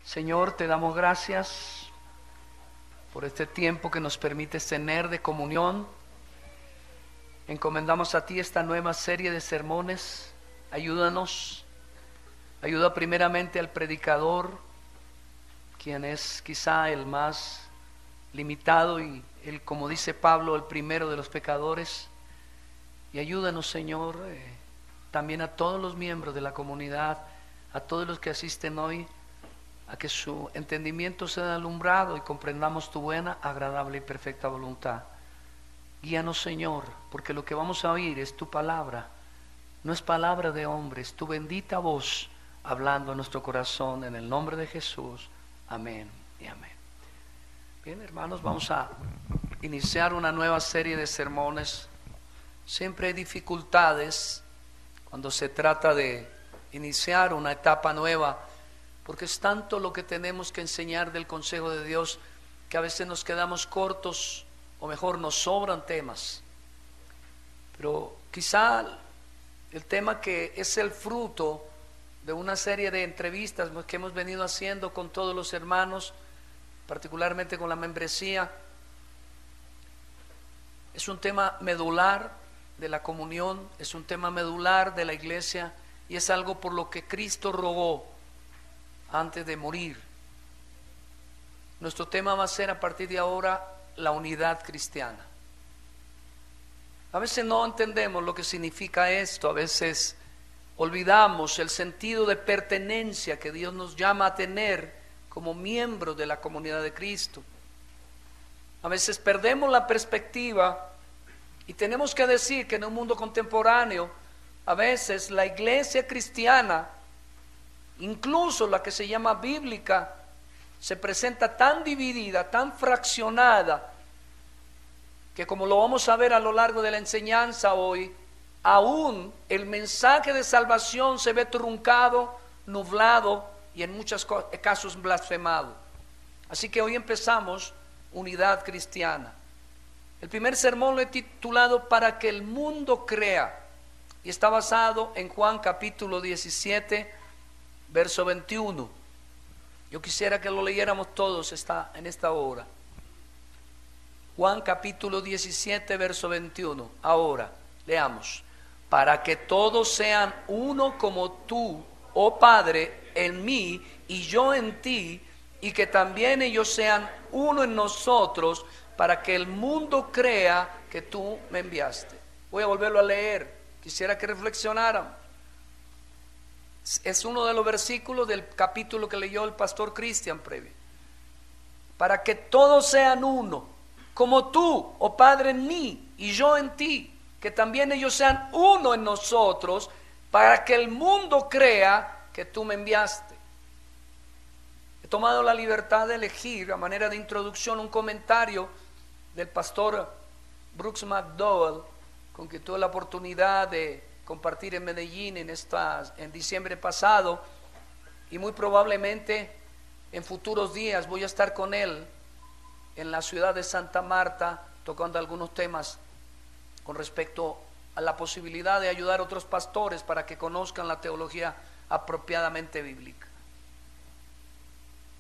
Señor, te damos gracias por este tiempo que nos permites tener de comunión. Encomendamos a ti esta nueva serie de sermones. Ayúdanos, ayuda primeramente al predicador, quien es quizá el más limitado y el, como dice Pablo, el primero de los pecadores. Y ayúdanos, Señor, también a todos los miembros de la comunidad, a todos los que asisten hoy, a que su entendimiento sea alumbrado y comprendamos tu buena, agradable y perfecta voluntad. Guíanos, Señor, porque lo que vamos a oír es tu palabra, no es palabra de hombre, es tu bendita voz hablando a nuestro corazón, en el nombre de Jesús. Amén y amén. Bien, hermanos, vamos a iniciar una nueva serie de sermones. Siempre hay dificultades cuando se trata de iniciar una etapa nueva, porque es tanto lo que tenemos que enseñar del consejo de Dios que a veces nos quedamos cortos, o mejor nos sobran temas. Pero quizá el tema que es el fruto de una serie de entrevistas que hemos venido haciendo con todos los hermanos, particularmente con la membresía, es un tema medular de la comunión, es un tema medular de la iglesia y es algo por lo que Cristo rogó antes de morir. Nuestro tema va a ser a partir de ahora la unidad cristiana. A veces no entendemos lo que significa esto, a veces olvidamos el sentido de pertenencia que Dios nos llama a tener como miembros de la comunidad de Cristo. A veces perdemos la perspectiva y tenemos que decir que en un mundo contemporáneo, a veces la iglesia cristiana, incluso la que se llama bíblica, se presenta tan dividida, tan fraccionada, que como lo vamos a ver a lo largo de la enseñanza hoy, aún el mensaje de salvación se ve truncado, nublado y en muchos casos blasfemado. Así que hoy empezamos unidad cristiana. El primer sermón lo he titulado Para que el mundo crea, y está basado en Juan capítulo 17, verso 21. Yo quisiera que lo leyéramos todos en esta hora. Juan capítulo 17, verso 21. Ahora, leamos. Para que todos sean uno como tú, oh Padre, en mí y yo en ti, y que también ellos sean uno en nosotros, para que el mundo crea que tú me enviaste. Voy a volverlo a leer. Quisiera que reflexionáramos. Es uno de los versículos del capítulo que leyó el pastor Cristian previo. Para que todos sean uno, como tú, oh Padre, en mí y yo en ti, que también ellos sean uno en nosotros, para que el mundo crea que tú me enviaste. He tomado la libertad de elegir, a manera de introducción, un comentario del pastor Brooks McDowell, con quien tuve la oportunidad de compartir en Medellín en diciembre pasado, y muy probablemente en futuros días voy a estar con él en la ciudad de Santa Marta tocando algunos temas con respecto a la posibilidad de ayudar a otros pastores para que conozcan la teología apropiadamente bíblica.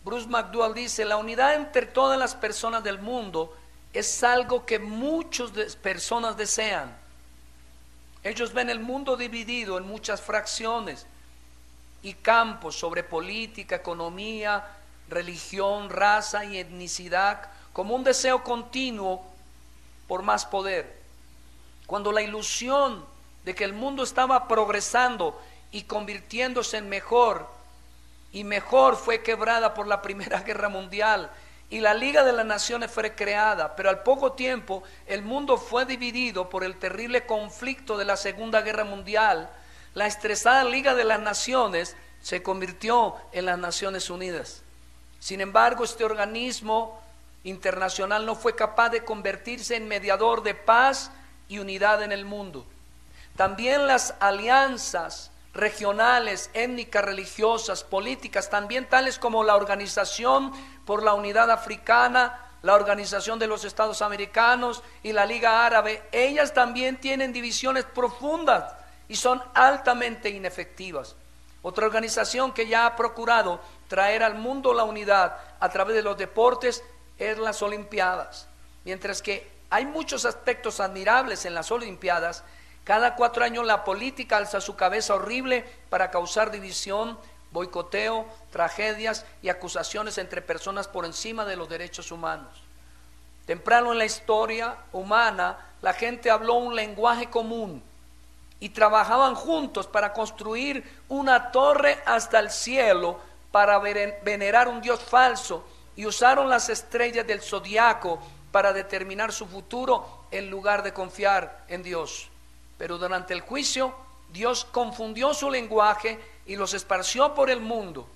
Bruce McDowell dice: la unidad entre todas las personas del mundo es algo que muchas personas desean. Ellos ven el mundo dividido en muchas fracciones y campos sobre política, economía, religión, raza y etnicidad, como un deseo continuo por más poder. Cuando la ilusión de que el mundo estaba progresando y convirtiéndose en mejor fue quebrada por la Primera Guerra Mundial y la Liga de las Naciones fue creada, pero al poco tiempo el mundo fue dividido por el terrible conflicto de la Segunda Guerra Mundial. La estresada Liga de las Naciones se convirtió en las Naciones Unidas. Sin embargo, este organismo internacional no fue capaz de convertirse en mediador de paz y unidad en el mundo. También las alianzas regionales, étnicas, religiosas, políticas, también tales como la Organización por la Unidad Africana, la Organización de los Estados Americanos y la Liga Árabe, ellas también tienen divisiones profundas y son altamente inefectivas. Otra organización que ya ha procurado traer al mundo la unidad a través de los deportes es las Olimpiadas. Mientras que hay muchos aspectos admirables en las Olimpiadas, cada 4 años la política alza su cabeza horrible para causar división, boicoteo, tragedias y acusaciones entre personas por encima de los derechos humanos. Temprano en la historia humana, la gente habló un lenguaje común y trabajaban juntos para construir una torre hasta el cielo para venerar un Dios falso, y usaron las estrellas del zodiaco para determinar su futuro en lugar de confiar en Dios. Pero durante el juicio, Dios confundió su lenguaje y los esparció por el mundo.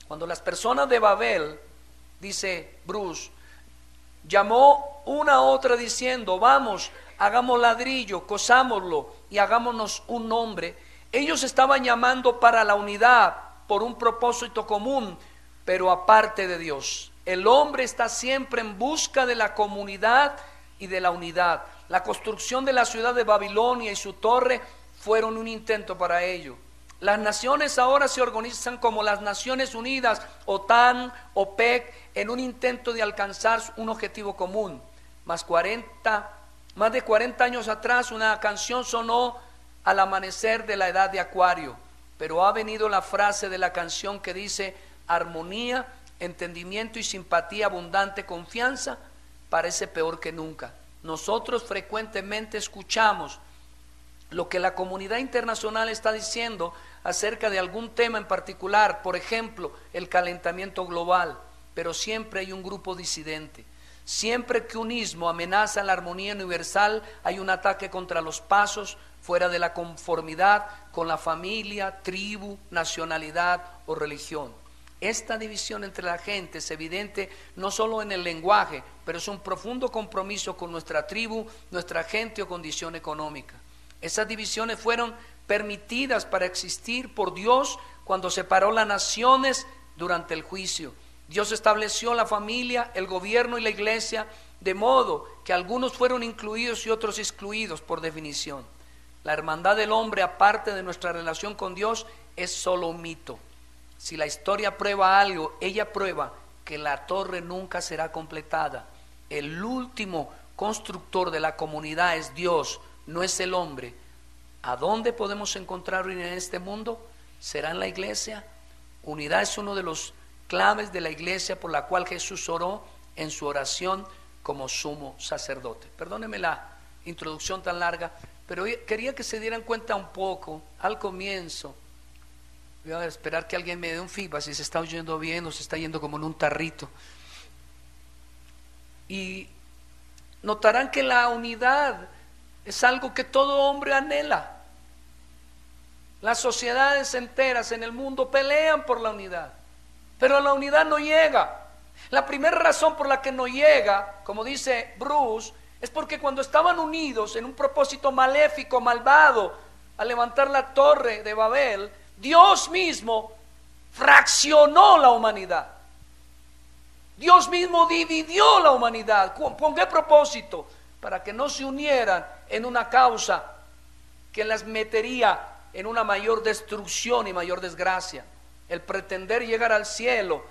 Cuando las personas de Babel, dice Bruce, llamó una a otra diciendo: vamos, hagamos ladrillo, cosámoslo y hagámonos un nombre. Ellos estaban llamando para la unidad por un propósito común, pero aparte de Dios. El hombre está siempre en busca de la comunidad y de la unidad. La construcción de la ciudad de Babilonia y su torre fueron un intento para ello. Las naciones ahora se organizan como las Naciones Unidas, OTAN, OPEC, en un intento de alcanzar un objetivo común. Más de 40 años atrás una canción sonó al amanecer de la edad de Acuario, pero ha venido la frase de la canción que dice: armonía, entendimiento y simpatía abundante, confianza, parece peor que nunca. Nosotros frecuentemente escuchamos lo que la comunidad internacional está diciendo acerca de algún tema en particular, por ejemplo, el calentamiento global, pero siempre hay un grupo disidente. Siempre que un ismo amenaza la armonía universal, hay un ataque contra los pasos fuera de la conformidad con la familia, tribu, nacionalidad o religión. Esta división entre la gente es evidente no solo en el lenguaje, pero es un profundo compromiso con nuestra tribu, nuestra gente o condición económica. Esas divisiones fueron permitidas para existir por Dios cuando separó las naciones durante el juicio. Dios estableció la familia, el gobierno y la iglesia, de modo que algunos fueron incluidos y otros excluidos por definición. La hermandad del hombre, aparte de nuestra relación con Dios, es solo un mito. Si la historia prueba algo, ella prueba que la torre nunca será completada. El último constructor de la comunidad es Dios, no es el hombre. ¿A dónde podemos encontrar en este mundo? ¿Será en la iglesia? Unidad es uno de los claves de la iglesia por la cual Jesús oró en su oración como sumo sacerdote. Perdónenme la introducción tan larga, pero quería que se dieran cuenta un poco al comienzo. Voy a esperar que alguien me dé un feedback si se está oyendo bien o se está yendo como en un tarrito. Y notarán que la unidad es algo que todo hombre anhela. Las sociedades enteras en el mundo pelean por la unidad, pero la unidad no llega. La primera razón por la que no llega, como dice Bruce, es porque cuando estaban unidos en un propósito maléfico, malvado, a levantar la torre de Babel, Dios mismo fraccionó la humanidad. Dios mismo dividió la humanidad. ¿Con qué propósito? Para que no se unieran en una causa que las metería en una mayor destrucción y mayor desgracia. El pretender llegar al cielo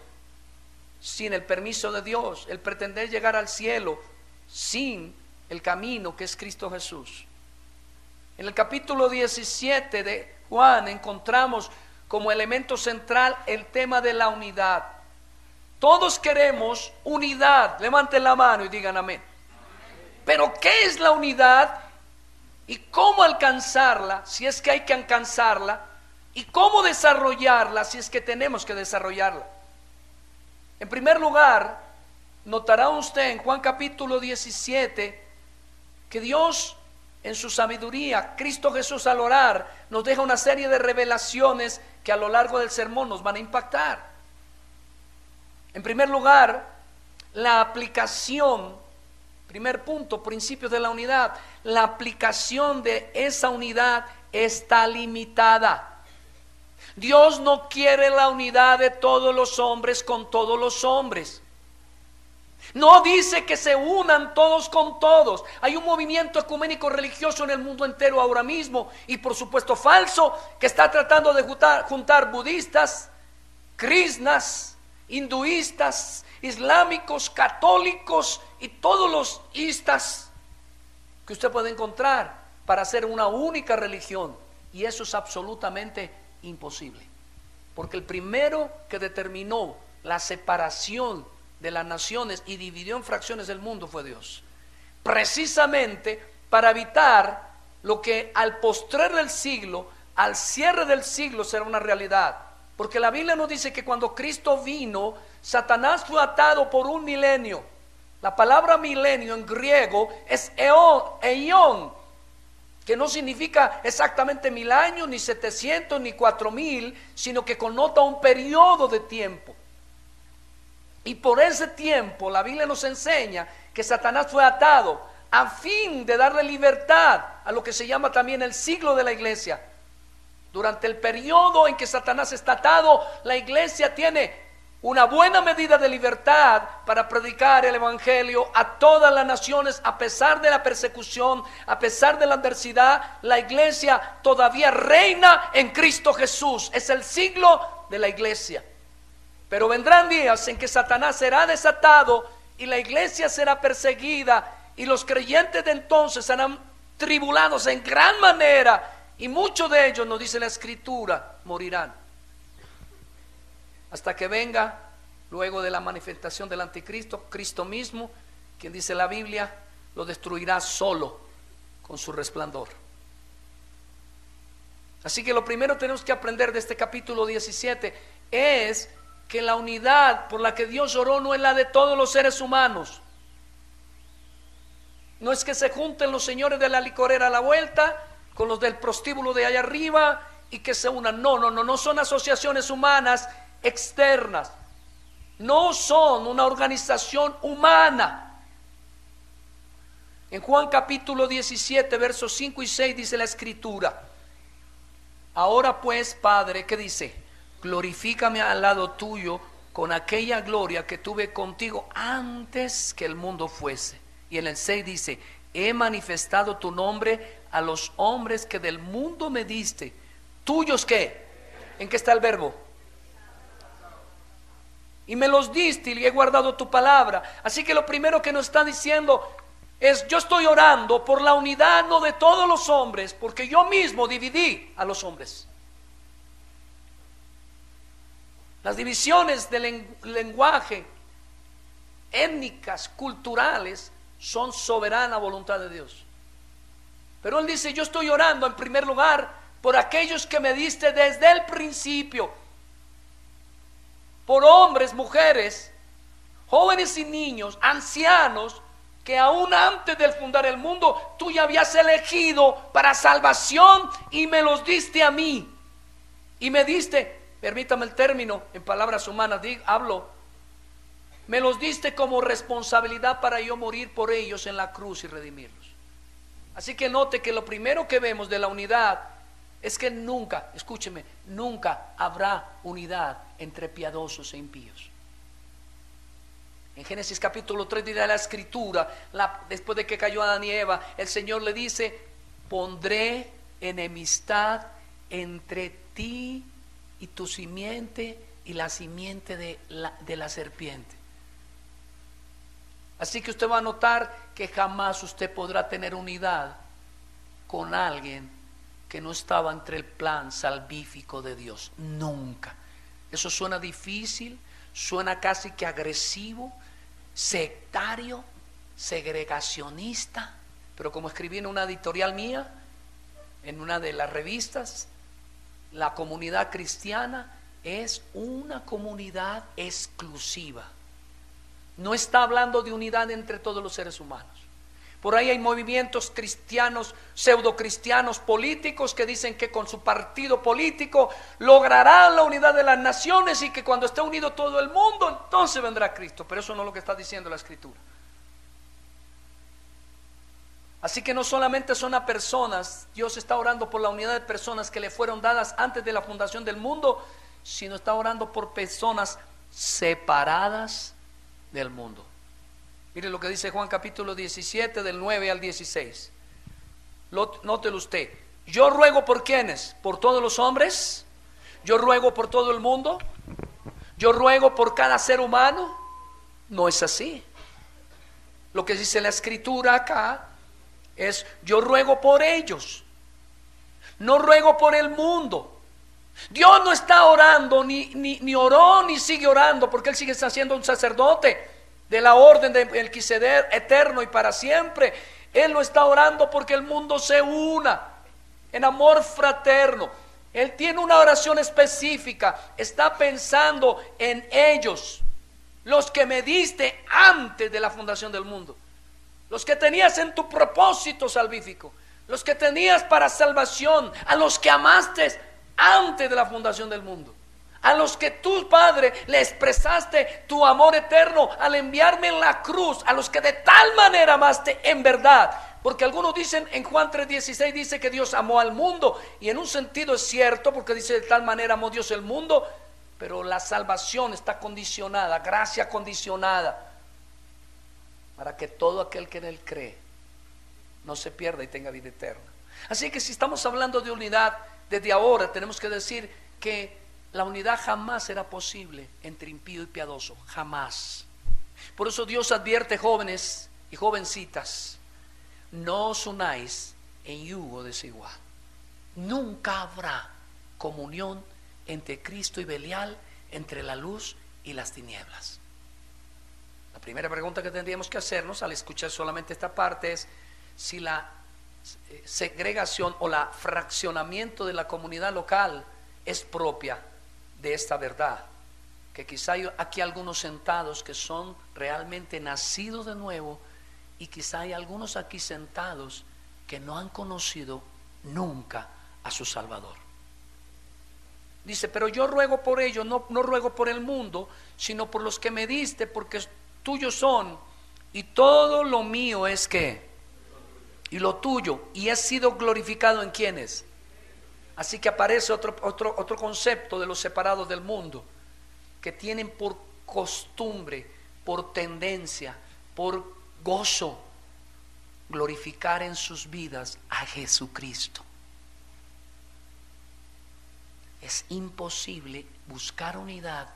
sin el permiso de Dios, el pretender llegar al cielo sin el camino que es Cristo Jesús. En el capítulo 17 de Juan encontramos como elemento central el tema de la unidad. Todos queremos unidad. Levanten la mano y digan amén. Pero ¿qué es la unidad? ¿Y cómo alcanzarla si es que hay que alcanzarla? ¿Y cómo desarrollarla si es que tenemos que desarrollarla? En primer lugar, notará usted en Juan capítulo 17 que Dios, en su sabiduría, Cristo Jesús al orar, nos deja una serie de revelaciones que a lo largo del sermón nos van a impactar. En primer lugar, la aplicación, primer punto, principios de la unidad. La aplicación de esa unidad está limitada. Dios no quiere la unidad de todos los hombres con todos los hombres. No dice que se unan todos con todos. Hay un movimiento ecuménico religioso en el mundo entero ahora mismo, y por supuesto falso, que está tratando de juntar budistas, krishnas, hinduistas, islámicos, católicos y todos los istas que usted puede encontrar para hacer una única religión. Y eso es absolutamente imposible, porque el primero que determinó la separación de las naciones y dividió en fracciones el mundo fue Dios, precisamente para evitar lo que al postrer del siglo, al cierre del siglo, será una realidad. Porque la Biblia nos dice que cuando Cristo vino, Satanás fue atado por un milenio. La palabra milenio en griego es eión, que no significa exactamente 1000 años, ni 700, ni 4000, sino que connota un periodo de tiempo. Y por ese tiempo la Biblia nos enseña que Satanás fue atado a fin de darle libertad a lo que se llama también el siglo de la iglesia. Durante el periodo en que Satanás está atado, la iglesia tiene una buena medida de libertad para predicar el evangelio a todas las naciones. A pesar de la persecución, a pesar de la adversidad, la iglesia todavía reina en Cristo Jesús. Es el siglo de la iglesia. Pero vendrán días en que Satanás será desatado y la iglesia será perseguida, y los creyentes de entonces serán tribulados en gran manera, y muchos de ellos, nos dice la escritura, morirán hasta que venga, luego de la manifestación del anticristo, Cristo mismo, quien dice la Biblia, lo destruirá solo con su resplandor. Así que lo primero que tenemos que aprender de este capítulo 17 es que la unidad por la que Dios oró no es la de todos los seres humanos. No es que se junten los señores de la licorera a la vuelta con los del prostíbulo de allá arriba y que se unan. No son asociaciones humanas externas, no son una organización humana. En Juan capítulo 17 versos 5 y 6 dice la escritura: ahora pues, Padre, ¿qué dice? Glorifícame al lado tuyo con aquella gloria que tuve contigo antes que el mundo fuese. Y en el 6 dice: he manifestado tu nombre a los hombres que del mundo me diste. ¿Tuyos qué? ¿En qué está el verbo? Y me los diste y he guardado tu palabra. Así que lo primero que nos está diciendo es: yo estoy orando por la unidad no de todos los hombres, porque yo mismo dividí a los hombres. Las divisiones del lenguaje, étnicas, culturales, son soberana voluntad de Dios. Pero Él dice: yo estoy orando en primer lugar por aquellos que me diste desde el principio, por hombres, mujeres, jóvenes y niños, ancianos, que aún antes de fundar el mundo tú ya habías elegido para salvación y me los diste a mí. Y me diste, permítame el término en palabras humanas, me los diste como responsabilidad para yo morir por ellos en la cruz y redimirlos. Así que note que lo primero que vemos de la unidad es que nunca, escúcheme, nunca habrá unidad entre piadosos e impíos. En Génesis capítulo 3 dirá la escritura, después de que cayó Adán y Eva, el Señor le dice: pondré enemistad entre ti y tu simiente y la simiente de la serpiente. Así que usted va a notar que jamás usted podrá tener unidad con alguien que no estaba entre el plan salvífico de Dios. Nunca. Eso suena difícil, suena casi que agresivo, sectario, segregacionista, pero como escribí en una editorial mía, en una de las revistas, la comunidad cristiana es una comunidad exclusiva. No está hablando de unidad entre todos los seres humanos. Por ahí hay movimientos cristianos, pseudocristianos políticos que dicen que con su partido político lograrán la unidad de las naciones y que cuando esté unido todo el mundo, entonces vendrá Cristo. Pero eso no es lo que está diciendo la Escritura. Así que no solamente son a personas, Dios está orando por la unidad de personas que le fueron dadas antes de la fundación del mundo, sino está orando por personas separadas del mundo. Mire lo que dice Juan capítulo 17 del 9 al 16. Nótelo usted. Yo ruego por ¿quiénes? ¿Por todos los hombres? ¿Yo ruego por todo el mundo? Yo ruego por cada ser humano. No es así. Lo que dice la escritura acá es: yo ruego por ellos, no ruego por el mundo. Dios no está orando, ni oró, ni sigue orando, porque Él sigue siendo un sacerdote de la orden de Melquisedec, eterno y para siempre. Él no está orando porque el mundo se una en amor fraterno. Él tiene una oración específica. Está pensando en ellos, los que me diste antes de la fundación del mundo, los que tenías en tu propósito salvífico, los que tenías para salvación, a los que amaste antes de la fundación del mundo, a los que tú, Padre, le expresaste tu amor eterno al enviarme en la cruz, a los que de tal manera amaste en verdad. Porque algunos dicen, en Juan 3:16 dice que Dios amó al mundo, y en un sentido es cierto, porque dice: de tal manera amó Dios el mundo. Pero la salvación está condicionada, gracia condicionada, para que todo aquel que en Él cree no se pierda y tenga vida eterna. Así que si estamos hablando de unidad, desde ahora tenemos que decir que la unidad jamás será posible entre impío y piadoso, jamás. Por eso Dios advierte, jóvenes y jovencitas: no os unáis en yugo desigual. Nunca habrá comunión entre Cristo y Belial, entre la luz y las tinieblas. La primera pregunta que tendríamos que hacernos al escuchar solamente esta parte es si la segregación o la fraccionamiento de la comunidad local es propia de esta verdad. Que quizá hay aquí algunos sentados que son realmente nacidos de nuevo, y quizá hay algunos aquí sentados que no han conocido nunca a su Salvador. Dice: pero yo ruego por ellos, no ruego por el mundo, sino por los que me diste, porque tuyos son, y todo lo mío es que, y lo tuyo, y he sido glorificado en quienes. Así que aparece otro concepto de los separados del mundo, que tienen por costumbre, por tendencia, por gozo, glorificar en sus vidas a Jesucristo. Es imposible buscar unidad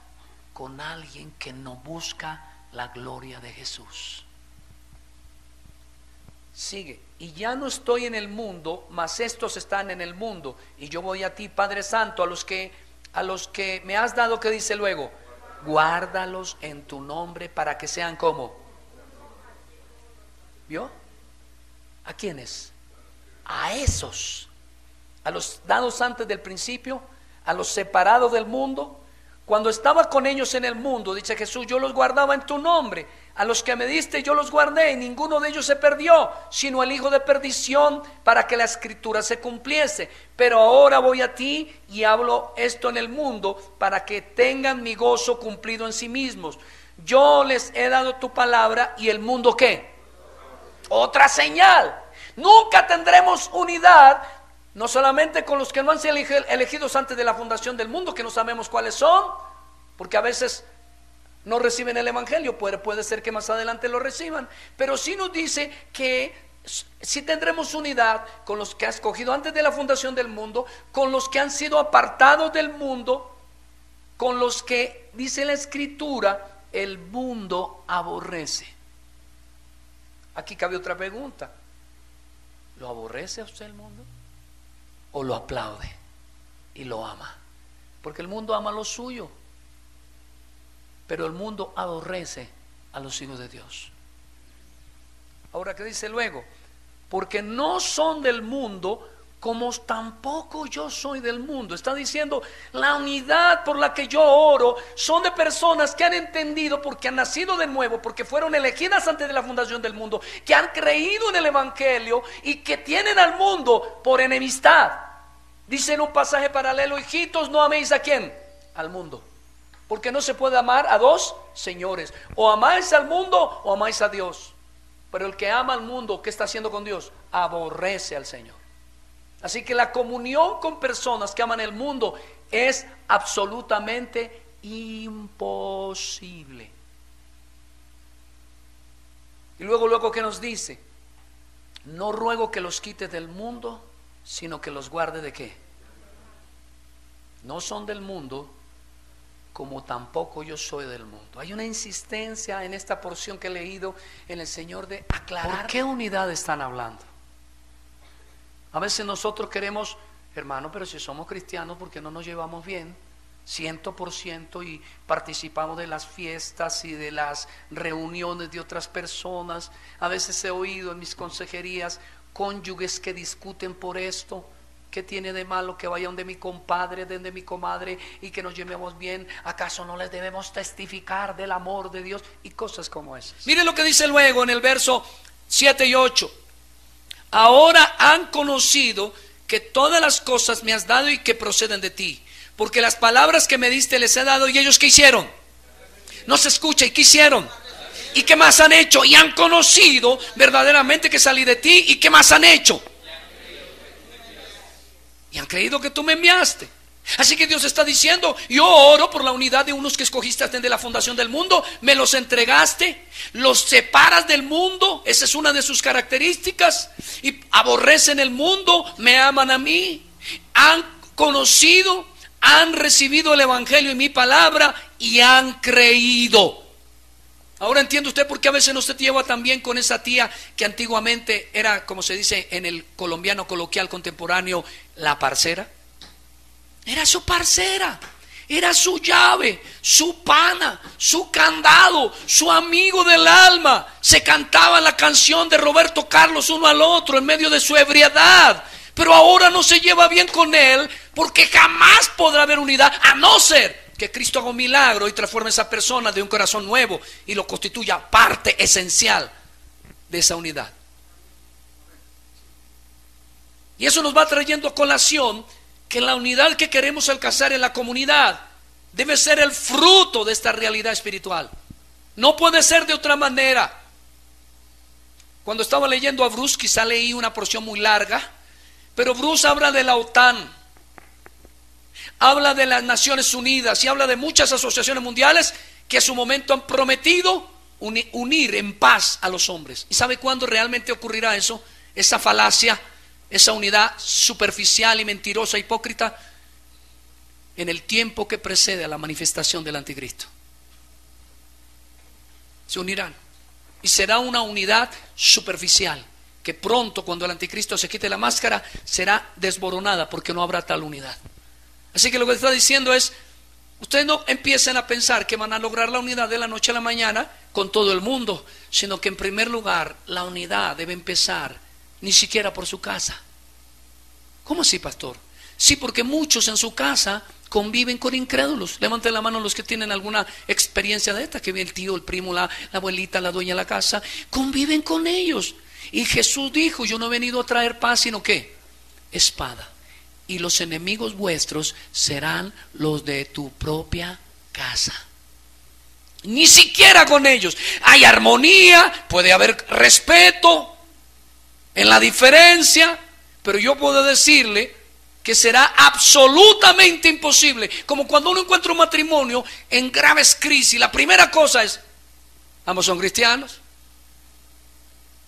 con alguien que no busca la gloria de Jesús. Sigue: y ya no estoy en el mundo, mas estos están en el mundo, y yo voy a ti, Padre Santo, a los que me has dado. ¿Qué dice luego? Guárdalos en tu nombre, para que sean como. ¿Vio? ¿A quiénes? A esos, a los dados antes del principio, a los separados del mundo. Cuando estaba con ellos en el mundo, dice Jesús: yo los guardaba en tu nombre. A los que me diste yo los guardé, y ninguno de ellos se perdió, sino el hijo de perdición, para que la escritura se cumpliese. Pero ahora voy a ti y hablo esto en el mundo, para que tengan mi gozo cumplido en sí mismos. Yo les he dado tu palabra, y el mundo ¿qué? Otra señal. Nunca tendremos unidad, no solamente con los que no han sido elegidos antes de la fundación del mundo, que no sabemos cuáles son, porque a veces no reciben el evangelio. Puede ser que más adelante lo reciban, pero sí nos dice que sí tendremos unidad con los que ha escogido antes de la fundación del mundo, con los que han sido apartados del mundo, con los que, dice la escritura, el mundo aborrece. Aquí cabe otra pregunta: ¿lo aborrece a usted el mundo? ¿O lo aplaude y lo ama? Porque el mundo ama lo suyo, pero el mundo aborrece a los hijos de Dios. Ahora, ¿qué dice luego? Porque no son del mundo, como tampoco yo soy del mundo. Está diciendo: la unidad por la que yo oro son de personas que han entendido, porque han nacido de nuevo, porque fueron elegidas antes de la fundación del mundo, que han creído en el evangelio y que tienen al mundo por enemistad. Dice en un pasaje paralelo: hijitos, no améis ¿a quién? Al mundo, porque no se puede amar a dos señores. O amáis al mundo o amáis a Dios. Pero el que ama al mundo, ¿qué está haciendo con Dios? Aborrece al Señor. Así que la comunión con personas que aman el mundo es absolutamente imposible. Y luego ¿qué nos dice? No ruego que los quites del mundo, sino que los guarde ¿de qué? No son del mundo, como tampoco yo soy del mundo. Hay una insistencia en esta porción que he leído en el Señor de aclarar ¿por qué unidad están hablando? A veces nosotros queremos, hermano, pero si somos cristianos, ¿por qué no nos llevamos bien? 100% y participamos de las fiestas y de las reuniones de otras personas. A veces he oído en mis consejerías cónyuges que discuten por esto. ¿Qué tiene de malo que vaya donde mi compadre, donde mi comadre y que nos llevemos bien? ¿Acaso no les debemos testificar del amor de Dios? Y cosas como esas. Miren lo que dice luego en el verso 7 y 8. Ahora han conocido que todas las cosas me has dado y que proceden de ti, porque las palabras que me diste les he dado. ¿Y ellos qué hicieron? No se escucha. ¿Y qué hicieron? ¿Y qué más han hecho? Y han conocido verdaderamente que salí de ti. ¿Y qué más han hecho? Y han creído que tú me enviaste. Así que Dios está diciendo: yo oro por la unidad de unos que escogiste desde la fundación del mundo, me los entregaste, los separas del mundo, esa es una de sus características, y aborrecen el mundo, me aman a mí, han conocido, han recibido el evangelio y mi palabra y han creído. Ahora entiende usted por qué a veces no se lleva tan bien con esa tía que antiguamente era, como se dice en el colombiano coloquial contemporáneo, la parcera. Era su parcera, era su llave, su pana, su candado, su amigo del alma. Se cantaba la canción de Roberto Carlos uno al otro en medio de su ebriedad. Pero ahora no se lleva bien con él, porque jamás podrá haber unidad, a no ser que Cristo haga un milagro y transforme a esa persona de un corazón nuevo y lo constituya parte esencial de esa unidad. Y eso nos va trayendo a colación que la unidad que queremos alcanzar en la comunidad debe ser el fruto de esta realidad espiritual. No puede ser de otra manera. Cuando estaba leyendo a Bruce, quizá leí una porción muy larga, pero Bruce habla de la OTAN, habla de las Naciones Unidas y habla de muchas asociaciones mundiales que a su momento han prometido unir en paz a los hombres. ¿Y sabe cuándo realmente ocurrirá eso? Esa falacia, esa unidad superficial y mentirosa, hipócrita, en el tiempo que precede a la manifestación del anticristo. Se unirán y será una unidad superficial que pronto, cuando el anticristo se quite la máscara, será desboronada porque no habrá tal unidad. Así que lo que está diciendo es: ustedes no empiecen a pensar que van a lograr la unidad de la noche a la mañana con todo el mundo, sino que en primer lugar la unidad debe empezar ni siquiera por su casa. ¿Cómo así, pastor? Sí, porque muchos en su casa conviven con incrédulos. Levanten la mano los que tienen alguna experiencia de esta, que ve el tío, el primo, la abuelita, la dueña de la casa, conviven con ellos. Y Jesús dijo: yo no he venido a traer paz, sino ¿qué? Espada. Y los enemigos vuestros serán los de tu propia casa. Ni siquiera con ellos hay armonía, puede haber respeto en la diferencia, pero yo puedo decirle que será absolutamente imposible. Como cuando uno encuentra un matrimonio en graves crisis, la primera cosa es: ¿ambos son cristianos?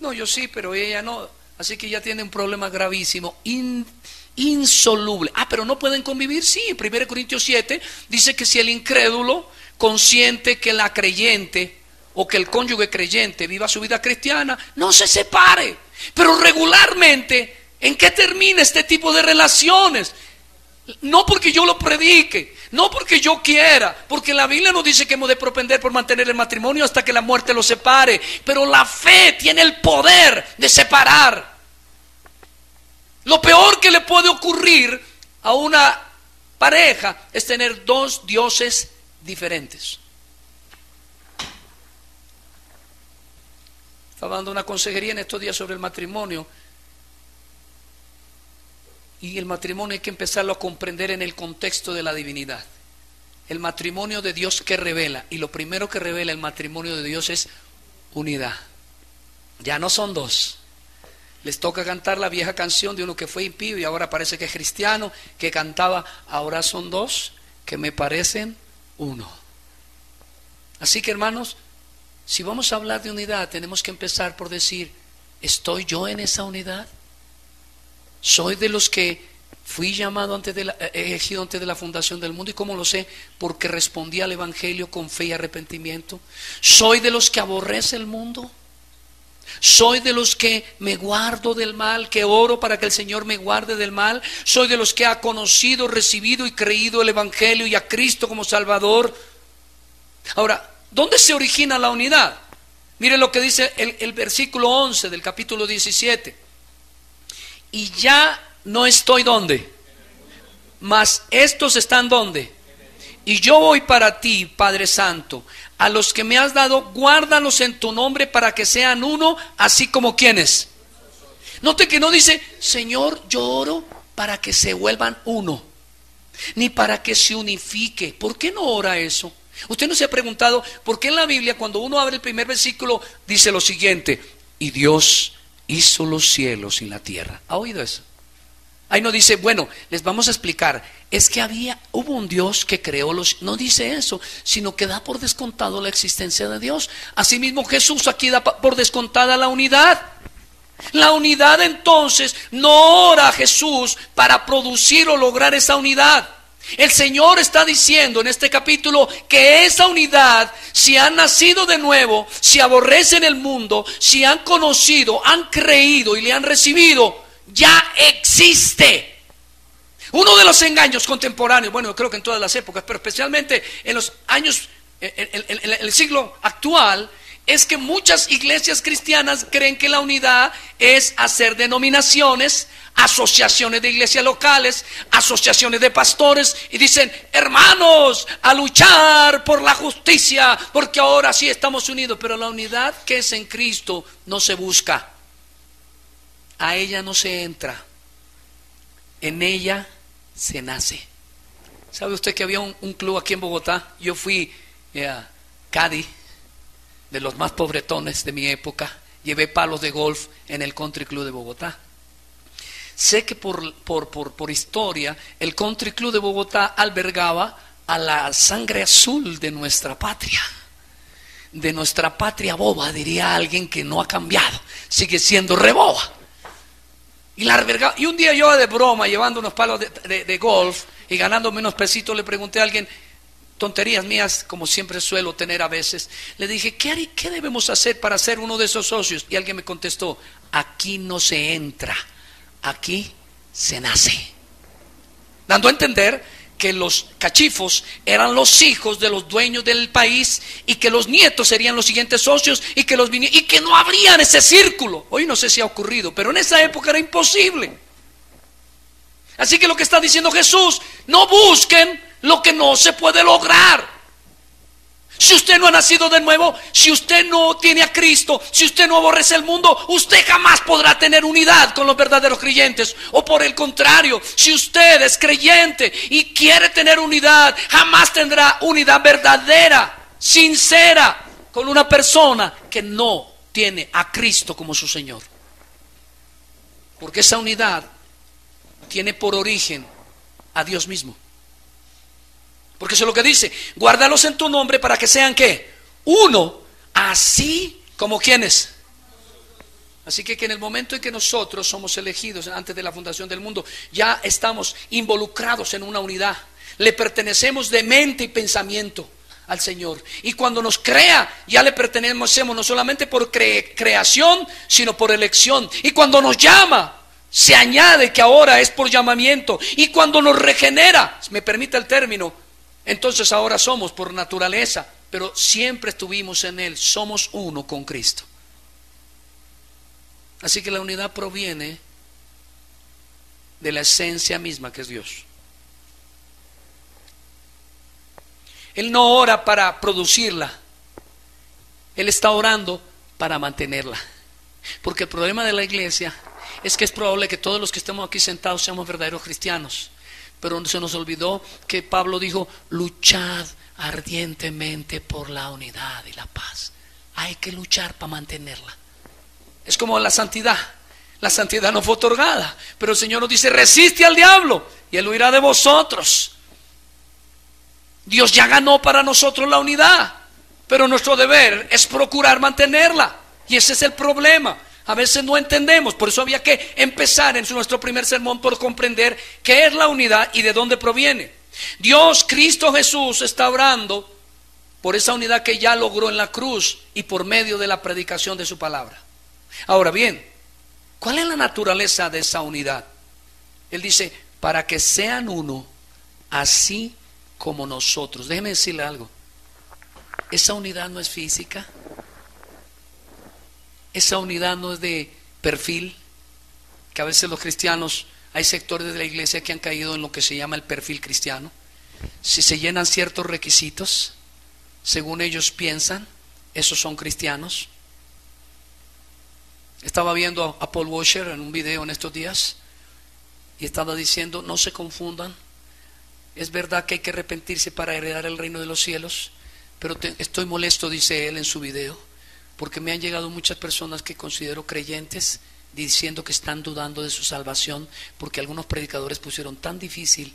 No, yo sí, pero ella no. Así que ya tiene un problema gravísimo, insoluble. Pero no pueden convivir. Sí, en 1 Corintios 7 dice que si el incrédulo consiente que la creyente o que el cónyuge creyente viva su vida cristiana, no se separe. Pero regularmente, ¿en qué termina este tipo de relaciones? No porque yo lo predique, no porque yo quiera, porque la Biblia nos dice que hemos de propender por mantener el matrimonio hasta que la muerte los separe. Pero la fe tiene el poder de separar. Lo peor que le puede ocurrir a una pareja es tener dos dioses diferentes. Estaba dando una consejería en estos días sobre el matrimonio. Y el matrimonio hay que empezarlo a comprender en el contexto de la divinidad. El matrimonio de Dios, que revela, y lo primero que revela el matrimonio de Dios es unidad. Ya no son dos. Les toca cantar la vieja canción de uno que fue impío y ahora parece que es cristiano, que cantaba: ahora son dos que me parecen uno. Así que, hermanos, si vamos a hablar de unidad, tenemos que empezar por decir: ¿estoy yo en esa unidad? ¿Soy de los que Fui llamado elegido antes de la fundación del mundo. ¿Y cómo lo sé? Porque respondí al Evangelio con fe y arrepentimiento. Soy de los que aborrece el mundo. Soy de los que me guardo del mal, que oro para que el Señor me guarde del mal. Soy de los que ha conocido, recibido y creído el Evangelio y a Cristo como Salvador. Ahora, ¿dónde se origina la unidad? Mire lo que dice el versículo 11 del capítulo 17. Y ya no estoy ¿dónde? Mas estos están ¿dónde? Y yo voy para ti, Padre Santo. A los que me has dado, guárdalos en tu nombre para que sean uno, así como ¿quiénes? Note que no dice, Señor, yo oro para que se vuelvan uno, ni para que se unifique. ¿Por qué no ora eso? Usted no se ha preguntado por qué en la Biblia, cuando uno abre el primer versículo, dice lo siguiente: y Dios hizo los cielos y la tierra. ¿Ha oído eso? Ahí no dice, bueno, les vamos a explicar, es que hubo un Dios que creó no dice eso, sino que da por descontado la existencia de Dios. Asimismo Jesús aquí da por descontada la unidad. La unidad, entonces, no ora a Jesús para producir o lograr esa unidad. El Señor está diciendo en este capítulo que esa unidad, si han nacido de nuevo, si aborrecen el mundo, si han conocido, han creído y le han recibido, ya existe. Uno de los engaños contemporáneos, bueno, yo creo que en todas las épocas, pero especialmente en los años, en el siglo actual, es que muchas iglesias cristianas creen que la unidad es hacer denominaciones, asociaciones de iglesias locales, asociaciones de pastores, y dicen, hermanos, a luchar por la justicia, porque ahora sí estamos unidos. Pero la unidad que es en Cristo no se busca, a ella no se entra, en ella se nace. ¿Sabe usted que había un club aquí en Bogotá? Yo fui caddy de los más pobretones de mi época. Llevé palos de golf en el Country Club de Bogotá. Sé que por historia el Country Club de Bogotá albergaba a la sangre azul de nuestra patria. De nuestra patria boba, diría alguien que no ha cambiado, sigue siendo reboba. Y un día yo de broma, llevando unos palos de golf y ganándome unos pesitos, le pregunté a alguien, tonterías mías como siempre suelo tener a veces, le dije, ¿qué debemos hacer para ser uno de esos socios? Y alguien me contestó, aquí no se entra, aquí se nace. Dando a entender que los cachifos eran los hijos de los dueños del país y que los nietos serían los siguientes socios y que no habrían ese círculo. Hoy no sé si ha ocurrido, pero en esa época era imposible. Así que lo que está diciendo Jesús, no busquen lo que no se puede lograr. Si usted no ha nacido de nuevo, si usted no tiene a Cristo, si usted no aborrece el mundo, usted jamás podrá tener unidad con los verdaderos creyentes. O por el contrario, si usted es creyente y quiere tener unidad, jamás tendrá unidad verdadera, sincera, con una persona que no tiene a Cristo como su Señor. Porque esa unidad tiene por origen a Dios mismo. Porque eso es lo que dice, guárdalos en tu nombre para que sean ¿qué? Uno, así como ¿quiénes? Así que en el momento en que nosotros somos elegidos antes de la fundación del mundo, ya estamos involucrados en una unidad. Le pertenecemos de mente y pensamiento al Señor. Y cuando nos crea, ya le pertenecemos no solamente por creación, sino por elección. Y cuando nos llama, se añade que ahora es por llamamiento. Y cuando nos regenera, me permite el término, entonces ahora somos por naturaleza, pero siempre estuvimos en Él, somos uno con Cristo. Así que la unidad proviene de la esencia misma que es Dios. Él no ora para producirla, Él está orando para mantenerla. Porque el problema de la iglesia es que es probable que todos los que estemos aquí sentados seamos verdaderos cristianos. Pero se nos olvidó que Pablo dijo, luchad ardientemente por la unidad y la paz. Hay que luchar para mantenerla. Es como la santidad. La santidad no fue otorgada, pero el Señor nos dice, resiste al diablo y él huirá de vosotros. Dios ya ganó para nosotros la unidad, pero nuestro deber es procurar mantenerla. Y ese es el problema. A veces no entendemos, por eso había que empezar en nuestro primer sermón por comprender qué es la unidad y de dónde proviene. Dios, Cristo Jesús, está orando por esa unidad que ya logró en la cruz y por medio de la predicación de su palabra. Ahora bien, ¿cuál es la naturaleza de esa unidad? Él dice, para que sean uno, así como nosotros. Déjeme decirle algo. Esa unidad no es física. Esa unidad no es de perfil, que a veces los cristianos, hay sectores de la iglesia que han caído en lo que se llama el perfil cristiano. Si se llenan ciertos requisitos, según ellos piensan, esos son cristianos. Estaba viendo a Paul Washer en un video en estos días y estaba diciendo, no se confundan, es verdad que hay que arrepentirse para heredar el reino de los cielos, pero estoy molesto, dice él en su video, porque me han llegado muchas personas que considero creyentes diciendo que están dudando de su salvación, porque algunos predicadores pusieron tan difícil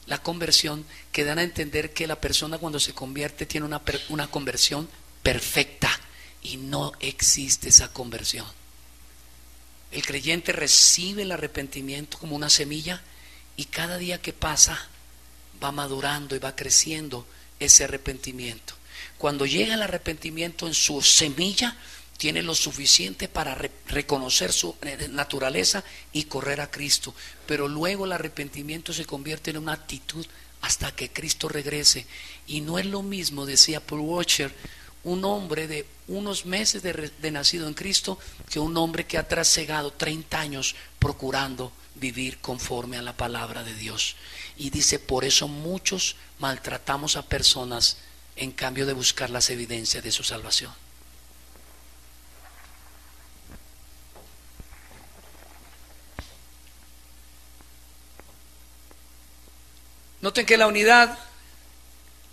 la conversión que dan a entender que la persona cuando se convierte tiene una conversión perfecta, y no existe esa conversión. El creyente recibe el arrepentimiento como una semilla y cada día que pasa va madurando y va creciendo ese arrepentimiento. Cuando llega el arrepentimiento en su semilla, tiene lo suficiente para reconocer su naturaleza y correr a Cristo. Pero luego el arrepentimiento se convierte en una actitud hasta que Cristo regrese. Y no es lo mismo, decía Paul Washer, un hombre de unos meses de nacido en Cristo que un hombre que ha trasegado 30 años procurando vivir conforme a la palabra de Dios. Y dice, por eso muchos maltratamos a personas en cambio de buscar las evidencias de su salvación. Noten que la unidad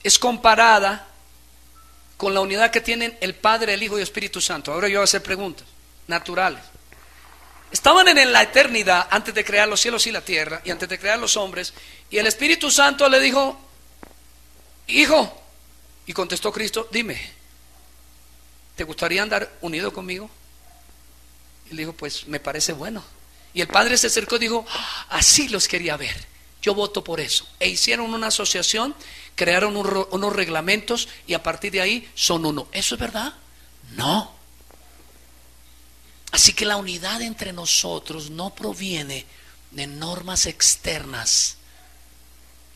es comparada con la unidad que tienen el Padre, el Hijo y el Espíritu Santo. Ahora yo voy a hacer preguntas naturales. Estaban en la eternidad antes de crear los cielos y la tierra y antes de crear los hombres, y el Espíritu Santo le dijo, hijo, y contestó Cristo, dime, ¿te gustaría andar unido conmigo? Y le dijo, pues me parece bueno. Y el Padre se acercó y dijo, así los quería ver, yo voto por eso. E hicieron una asociación, crearon unos reglamentos y a partir de ahí son uno. ¿Eso es verdad? No. Así que la unidad entre nosotros no proviene de normas externas.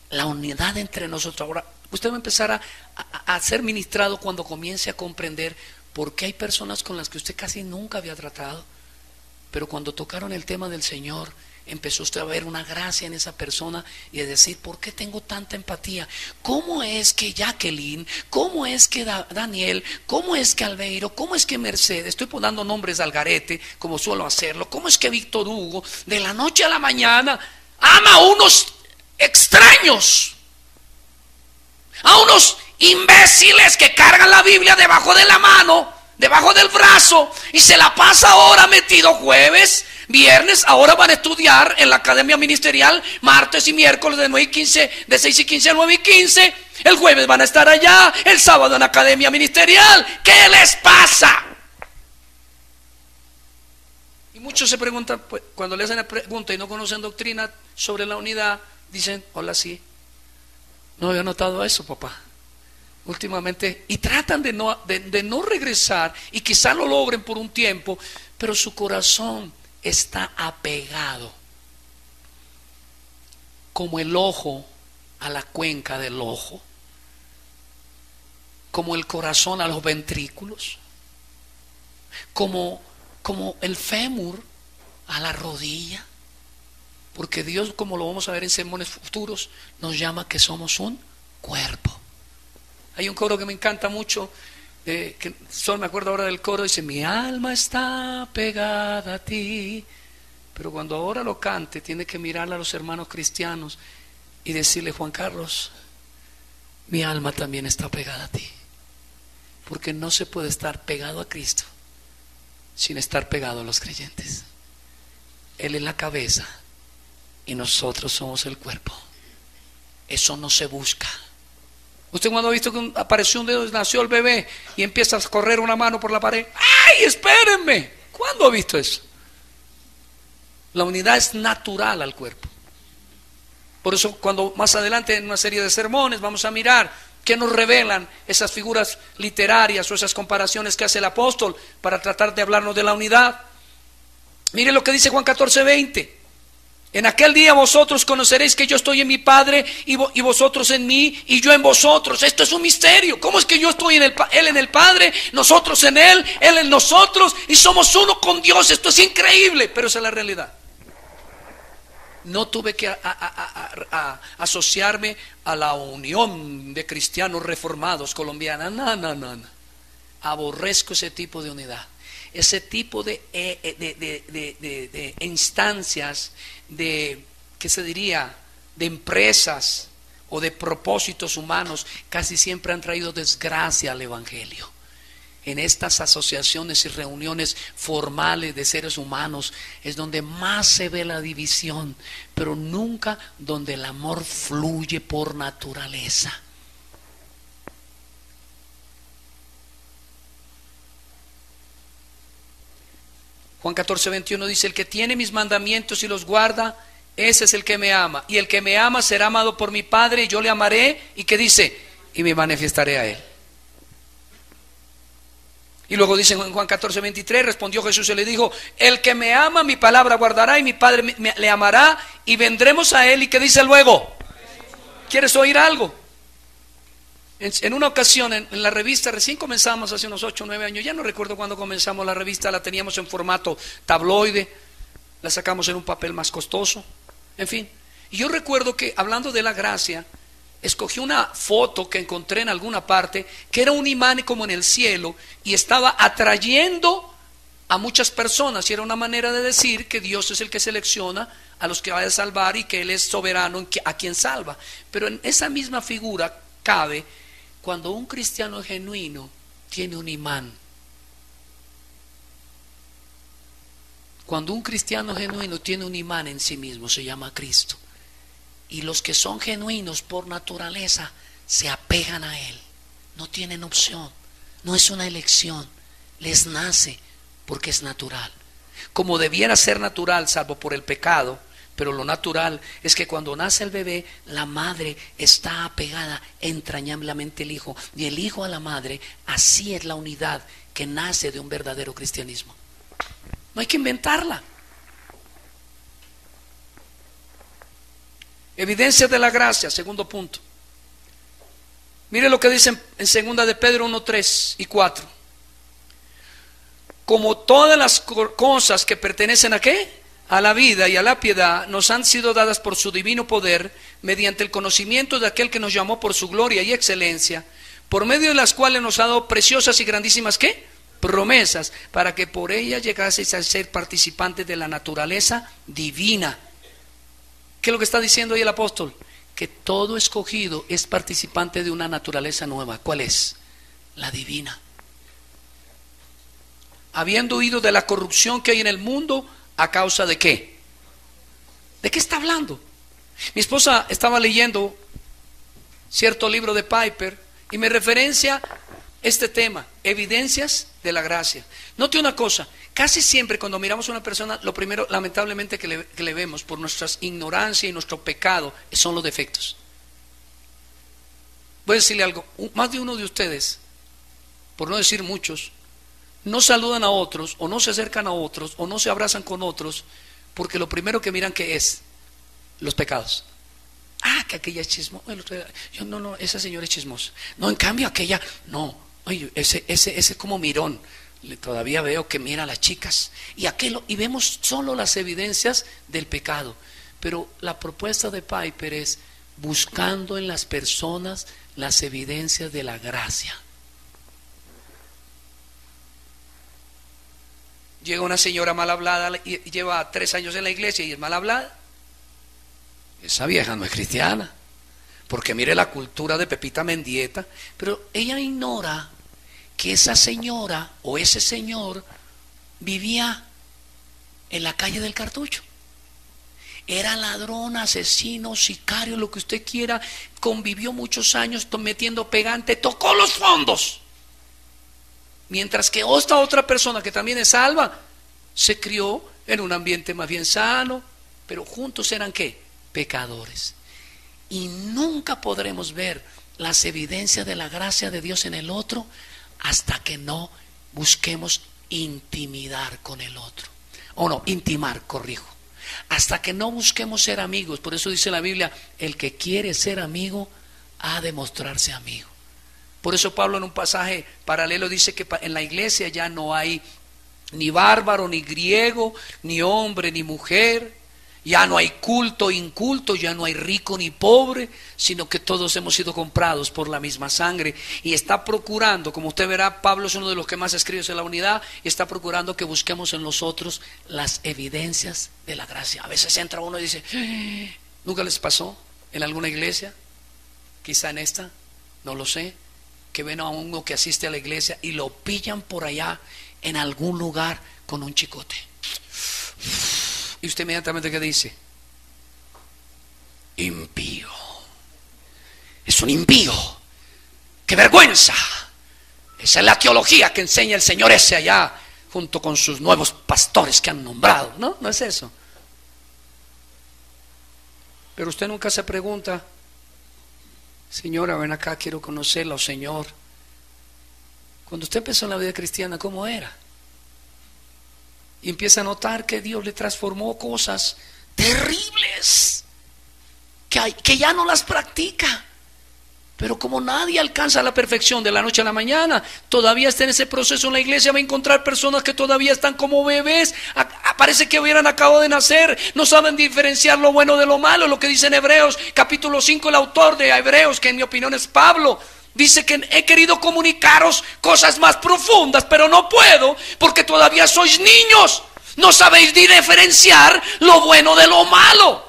La unidad entre nosotros. Ahora, usted va a empezar a ser ministrado cuando comience a comprender por qué hay personas con las que usted casi nunca había tratado, pero cuando tocaron el tema del Señor, empezó usted a ver una gracia en esa persona y a decir, ¿por qué tengo tanta empatía? ¿Cómo es que Jacqueline? ¿Cómo es que Daniel? ¿Cómo es que Albeiro? ¿Cómo es que Mercedes? Estoy poniendo nombres al garete, como suelo hacerlo. ¿Cómo es que Víctor Hugo, de la noche a la mañana, ama a unos extraños? A unos imbéciles que cargan la Biblia debajo de la mano, debajo del brazo, y se la pasa ahora metido jueves, viernes, ahora van a estudiar en la academia ministerial, martes y miércoles de 9:15, de 6:15 a 9:15, el jueves van a estar allá, el sábado en la academia ministerial. ¿Qué les pasa? Y muchos se preguntan, pues, cuando le hacen la pregunta y no conocen doctrina sobre la unidad, dicen, hola, sí, no había notado eso, papá, últimamente, y tratan de no regresar, y quizá lo logren por un tiempo, pero su corazón está apegado como el ojo a la cuenca del ojo, como el corazón a los ventrículos, como el fémur a la rodilla, porque Dios, como lo vamos a ver en sermones futuros, nos llama que somos un cuerpo. Hay un coro que me encanta mucho, que solo me acuerdo ahora del coro, dice, mi alma está pegada a ti. Pero cuando ahora lo cante, tiene que mirar a los hermanos cristianos y decirle, Juan Carlos, mi alma también está pegada a ti. Porque no se puede estar pegado a Cristo sin estar pegado a los creyentes. Él es la cabeza y nosotros somos el cuerpo. Eso no se busca. Usted cuando ha visto que apareció un dedo, nació el bebé y empieza a correr una mano por la pared, ¡ay, espérenme! ¿Cuándo ha visto eso? La unidad es natural al cuerpo. Por eso cuando más adelante en una serie de sermones vamos a mirar qué nos revelan esas figuras literarias o esas comparaciones que hace el apóstol para tratar de hablarnos de la unidad. Mire lo que dice Juan 14:20. En aquel día vosotros conoceréis que yo estoy en mi Padre y vosotros en mí y yo en vosotros. Esto es un misterio. ¿Cómo es que yo estoy en Él en el Padre, nosotros en Él en nosotros y somos uno con Dios? Esto es increíble, pero esa es la realidad. No tuve que asociarme a la Unión de Cristianos Reformados colombiana. No. Aborrezco ese tipo de unidad. Ese tipo de instancias, ¿qué se diría? De empresas o de propósitos humanos, casi siempre han traído desgracia al Evangelio. En estas asociaciones y reuniones formales de seres humanos es donde más se ve la división, pero nunca donde el amor fluye por naturaleza. Juan 14:21 dice: el que tiene mis mandamientos y los guarda, ese es el que me ama. Y el que me ama será amado por mi Padre, y yo le amaré. ¿Y qué dice? Y me manifestaré a él. Y luego dice en Juan 14:23, respondió Jesús y le dijo: el que me ama, mi palabra guardará, y mi Padre le amará, y vendremos a él. ¿Y qué dice luego? ¿Quieres oír algo? En una ocasión en la revista, recién comenzamos hace unos 8 o 9 años, ya no recuerdo cuándo comenzamos la revista, la teníamos en formato tabloide, la sacamos en un papel más costoso, en fin. Y yo recuerdo que, hablando de la gracia, escogí una foto que encontré en alguna parte, que era un imán como en el cielo, y estaba atrayendo a muchas personas, y era una manera de decir que Dios es el que selecciona a los que va a salvar y que Él es soberano a quien salva. Pero en esa misma figura cabe cuando un cristiano genuino tiene un imán. Cuando un cristiano genuino tiene un imán en sí mismo, se llama Cristo. Y los que son genuinos por naturaleza se apegan a Él. No tienen opción. No es una elección. Les nace porque es natural. Como debiera ser natural, salvo por el pecado. Pero lo natural es que cuando nace el bebé, la madre está apegada entrañablemente al hijo, y el hijo a la madre. Así es la unidad que nace de un verdadero cristianismo. No hay que inventarla. Evidencia de la gracia, segundo punto. Mire lo que dice en 2 de Pedro 1, 3 y 4. Como todas las cosas que pertenecen ¿a qué? A la vida y a la piedad, nos han sido dadas por su divino poder, mediante el conocimiento de aquel que nos llamó por su gloria y excelencia, por medio de las cuales nos ha dado preciosas y grandísimas ¿qué? Promesas, para que por ellas llegaseis a ser participantes de la naturaleza divina. ¿Qué es lo que está diciendo ahí el apóstol? Que todo escogido es participante de una naturaleza nueva. ¿Cuál es? La divina. Habiendo huido de la corrupción que hay en el mundo, ¿a causa de qué? ¿De qué está hablando? Mi esposa estaba leyendo cierto libro de Piper y me referencia este tema, evidencias de la gracia. Note una cosa, casi siempre cuando miramos a una persona, lo primero lamentablemente que le vemos por nuestra ignorancia y nuestro pecado son los defectos. Voy a decirle algo, más de uno de ustedes, por no decir muchos, no saludan a otros, o no se acercan a otros, o no se abrazan con otros, porque lo primero que miran que es los pecados. Ah, que aquella es chismosa. No, esa señora es chismosa. No, en cambio aquella, no, oye, ese como mirón. Todavía veo que mira a las chicas. Y vemos solo las evidencias del pecado. Pero la propuesta de Piper es buscando en las personas las evidencias de la gracia. Llega una señora mal hablada y lleva 3 años en la iglesia y es mal hablada. Esa vieja no es cristiana, porque mire la cultura de Pepita Mendieta. Pero ella ignora que esa señora o ese señor vivía en la calle del Cartucho. Era ladrón, asesino, sicario, lo que usted quiera. Convivió muchos años metiendo pegante, tocó los fondos. Mientras que esta otra persona que también es salva, se crió en un ambiente más bien sano, pero juntos eran ¿qué? Pecadores. Y nunca podremos ver las evidencias de la gracia de Dios en el otro hasta que no busquemos intimidar con el otro. O no, intimar, corrijo. Hasta que no busquemos ser amigos. Por eso dice la Biblia, el que quiere ser amigo ha de mostrarse amigo. Por eso Pablo en un pasaje paralelo dice que en la iglesia ya no hay ni bárbaro, ni griego, ni hombre, ni mujer. Ya no hay culto, inculto, ya no hay rico ni pobre, sino que todos hemos sido comprados por la misma sangre. Y está procurando, como usted verá, Pablo es uno de los que más escribe en la unidad, y está procurando que busquemos en nosotros las evidencias de la gracia. A veces entra uno y dice, ¿nunca les pasó en alguna iglesia? Quizá en esta, no lo sé, que ven a uno que asiste a la iglesia y lo pillan por allá en algún lugar con un chicote. Y usted inmediatamente ¿qué dice? Impío. Es un impío. ¡Qué vergüenza! Esa es la teología que enseña el Señor ese allá, junto con sus nuevos pastores que han nombrado. No, no es eso. Pero usted nunca se pregunta, señora, ven acá, quiero conocerla, o señor, cuando usted empezó en la vida cristiana, ¿cómo era? Y empieza a notar que Dios le transformó cosas terribles que ya no las practica. Pero como nadie alcanza la perfección de la noche a la mañana, todavía está en ese proceso en la iglesia, va a encontrar personas que todavía están como bebés, parece que hubieran acabado de nacer, no saben diferenciar lo bueno de lo malo. Lo que dice en Hebreos capítulo 5 el autor de Hebreos, que en mi opinión es Pablo, dice que he querido comunicaros cosas más profundas, pero no puedo porque todavía sois niños, no sabéis diferenciar lo bueno de lo malo.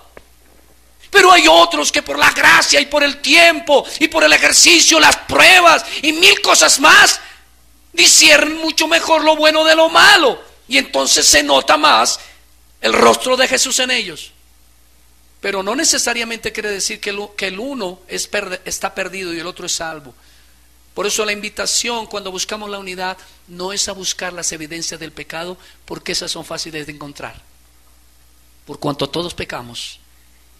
Pero hay otros que por la gracia y por el tiempo y por el ejercicio, las pruebas y mil cosas más, disciernen mucho mejor lo bueno de lo malo, y entonces se nota más el rostro de Jesús en ellos. Pero no necesariamente quiere decir que el uno está perdido y el otro es salvo. Por eso la invitación cuando buscamos la unidad no es a buscar las evidencias del pecado, porque esas son fáciles de encontrar. Por cuanto todos pecamos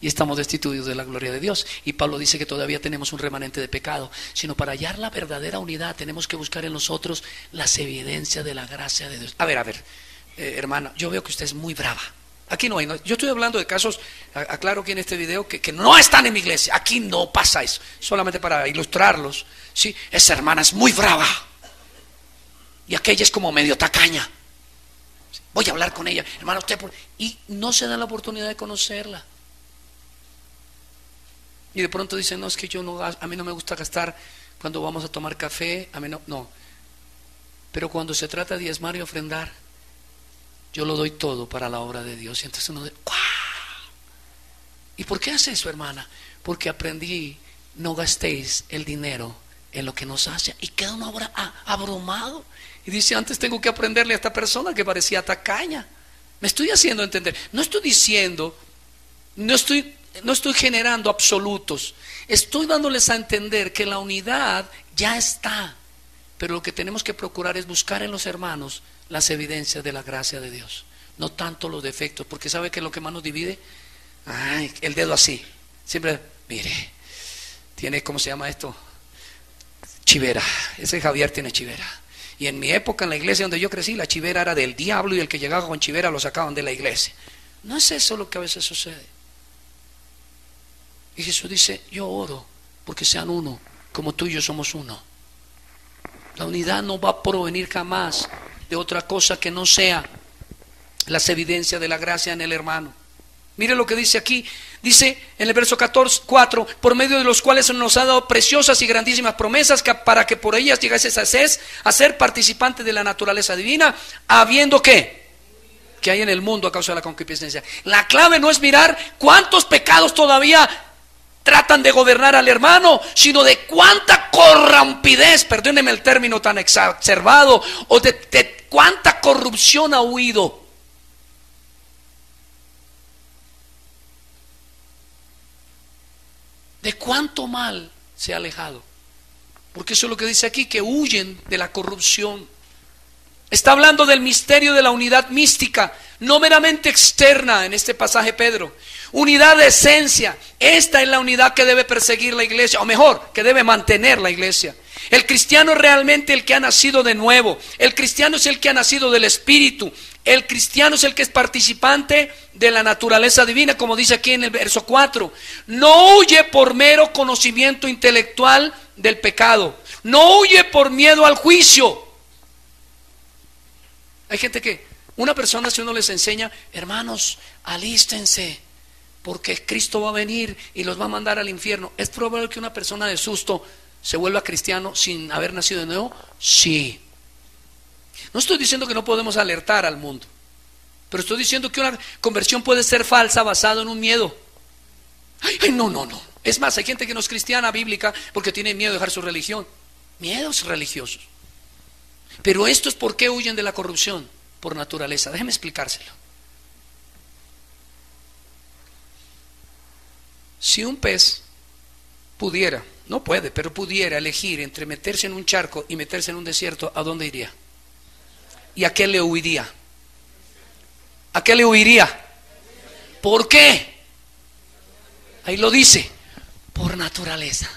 y estamos destituidos de la gloria de Dios. Y Pablo dice que todavía tenemos un remanente de pecado. Sino para hallar la verdadera unidad tenemos que buscar en nosotros las evidencias de la gracia de Dios. A ver, hermana, yo veo que usted es muy brava. Aquí no hay, yo estoy hablando de casos, aclaro aquí en este video, que no están en mi iglesia. Aquí no pasa eso, solamente para ilustrarlos. ¿Sí? Esa hermana es muy brava y aquella es como medio tacaña. Voy a hablar con ella, hermano, y no se da la oportunidad de conocerla. Y de pronto dicen, no, es que a mí no me gusta gastar cuando vamos a tomar café, a mí no. Pero cuando se trata de diezmar y ofrendar, yo lo doy todo para la obra de Dios. Y entonces uno dice, ¡guau! ¿Y por qué hace eso, hermana? Porque aprendí, no gastéis el dinero en lo que nos hace. Y queda uno ahora abrumado. Y dice, antes tengo que aprenderle a esta persona que parecía tacaña. Me estoy haciendo entender. No estoy diciendo, no estoy generando absolutos. Estoy dándoles a entender que la unidad ya está. Pero lo que tenemos que procurar es buscar en los hermanos las evidencias de la gracia de Dios, no tanto los defectos, porque ¿sabe qué es lo que más nos divide? Ay, el dedo así, siempre, mire, tiene, ¿cómo se llama esto? Chivera, ese Javier tiene chivera. Y en mi época, en la iglesia donde yo crecí, la chivera era del diablo y el que llegaba con chivera lo sacaban de la iglesia. No es eso lo que a veces sucede. Y Jesús dice, yo oro porque sean uno, como tú y yo somos uno. La unidad no va a provenir jamás de otra cosa que no sea las evidencias de la gracia en el hermano. Mire lo que dice aquí, dice en el verso 4, por medio de los cuales nos ha dado preciosas y grandísimas promesas, para que por ellas llegases a ser participantes de la naturaleza divina, habiendo que hay en el mundo a causa de la concupiscencia. La clave no es mirar cuántos pecados todavía tratan de gobernar al hermano, sino de cuánta corrompidez, perdónenme el término tan exacerbado, o de cuánta corrupción ha huido. De cuánto mal se ha alejado. Porque eso es lo que dice aquí, que huyen de la corrupción. Está hablando del misterio de la unidad mística, no meramente externa en este pasaje Pedro. Unidad de esencia. Esta es la unidad que debe perseguir la iglesia, o mejor, que debe mantener la iglesia. El cristiano es realmente el que ha nacido de nuevo. El cristiano es el que ha nacido del Espíritu. El cristiano es el que es participante de la naturaleza divina, como dice aquí en el verso 4. No huye por mero conocimiento intelectual del pecado. No huye por miedo al juicio. Hay gente que, una persona, si uno les enseña, hermanos, alístense, porque Cristo va a venir y los va a mandar al infierno. ¿Es probable que una persona de susto se vuelva cristiano sin haber nacido de nuevo? Sí. No estoy diciendo que no podemos alertar al mundo, pero estoy diciendo que una conversión puede ser falsa basada en un miedo. Ay, no. Es más, hay gente que no es cristiana bíblica porque tiene miedo de dejar su religión. Miedos religiosos. Pero esto es por qué huyen de la corrupción, por naturaleza. Déjeme explicárselo. Si un pez pudiera, no puede, pero pudiera elegir entre meterse en un charco y meterse en un desierto, ¿a dónde iría? ¿Y a qué le huiría? ¿A qué le huiría? ¿Por qué? Ahí lo dice, por naturaleza.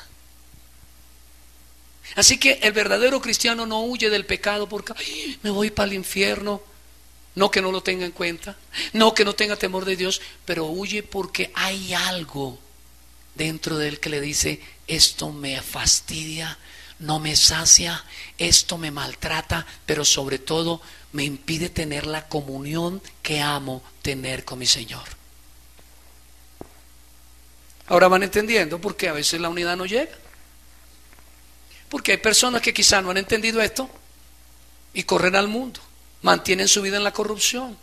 Así que el verdadero cristiano no huye del pecado porque me voy para el infierno. No que no lo tenga en cuenta, no que no tenga temor de Dios, pero huye porque hay algo dentro de él que le dice: esto me fastidia, no me sacia, esto me maltrata, pero sobre todo me impide tener la comunión que amo tener con mi Señor. Ahora van entendiendo por qué a veces la unidad no llega. Porque hay personas que quizá no han entendido esto y corren al mundo, mantienen su vida en la corrupción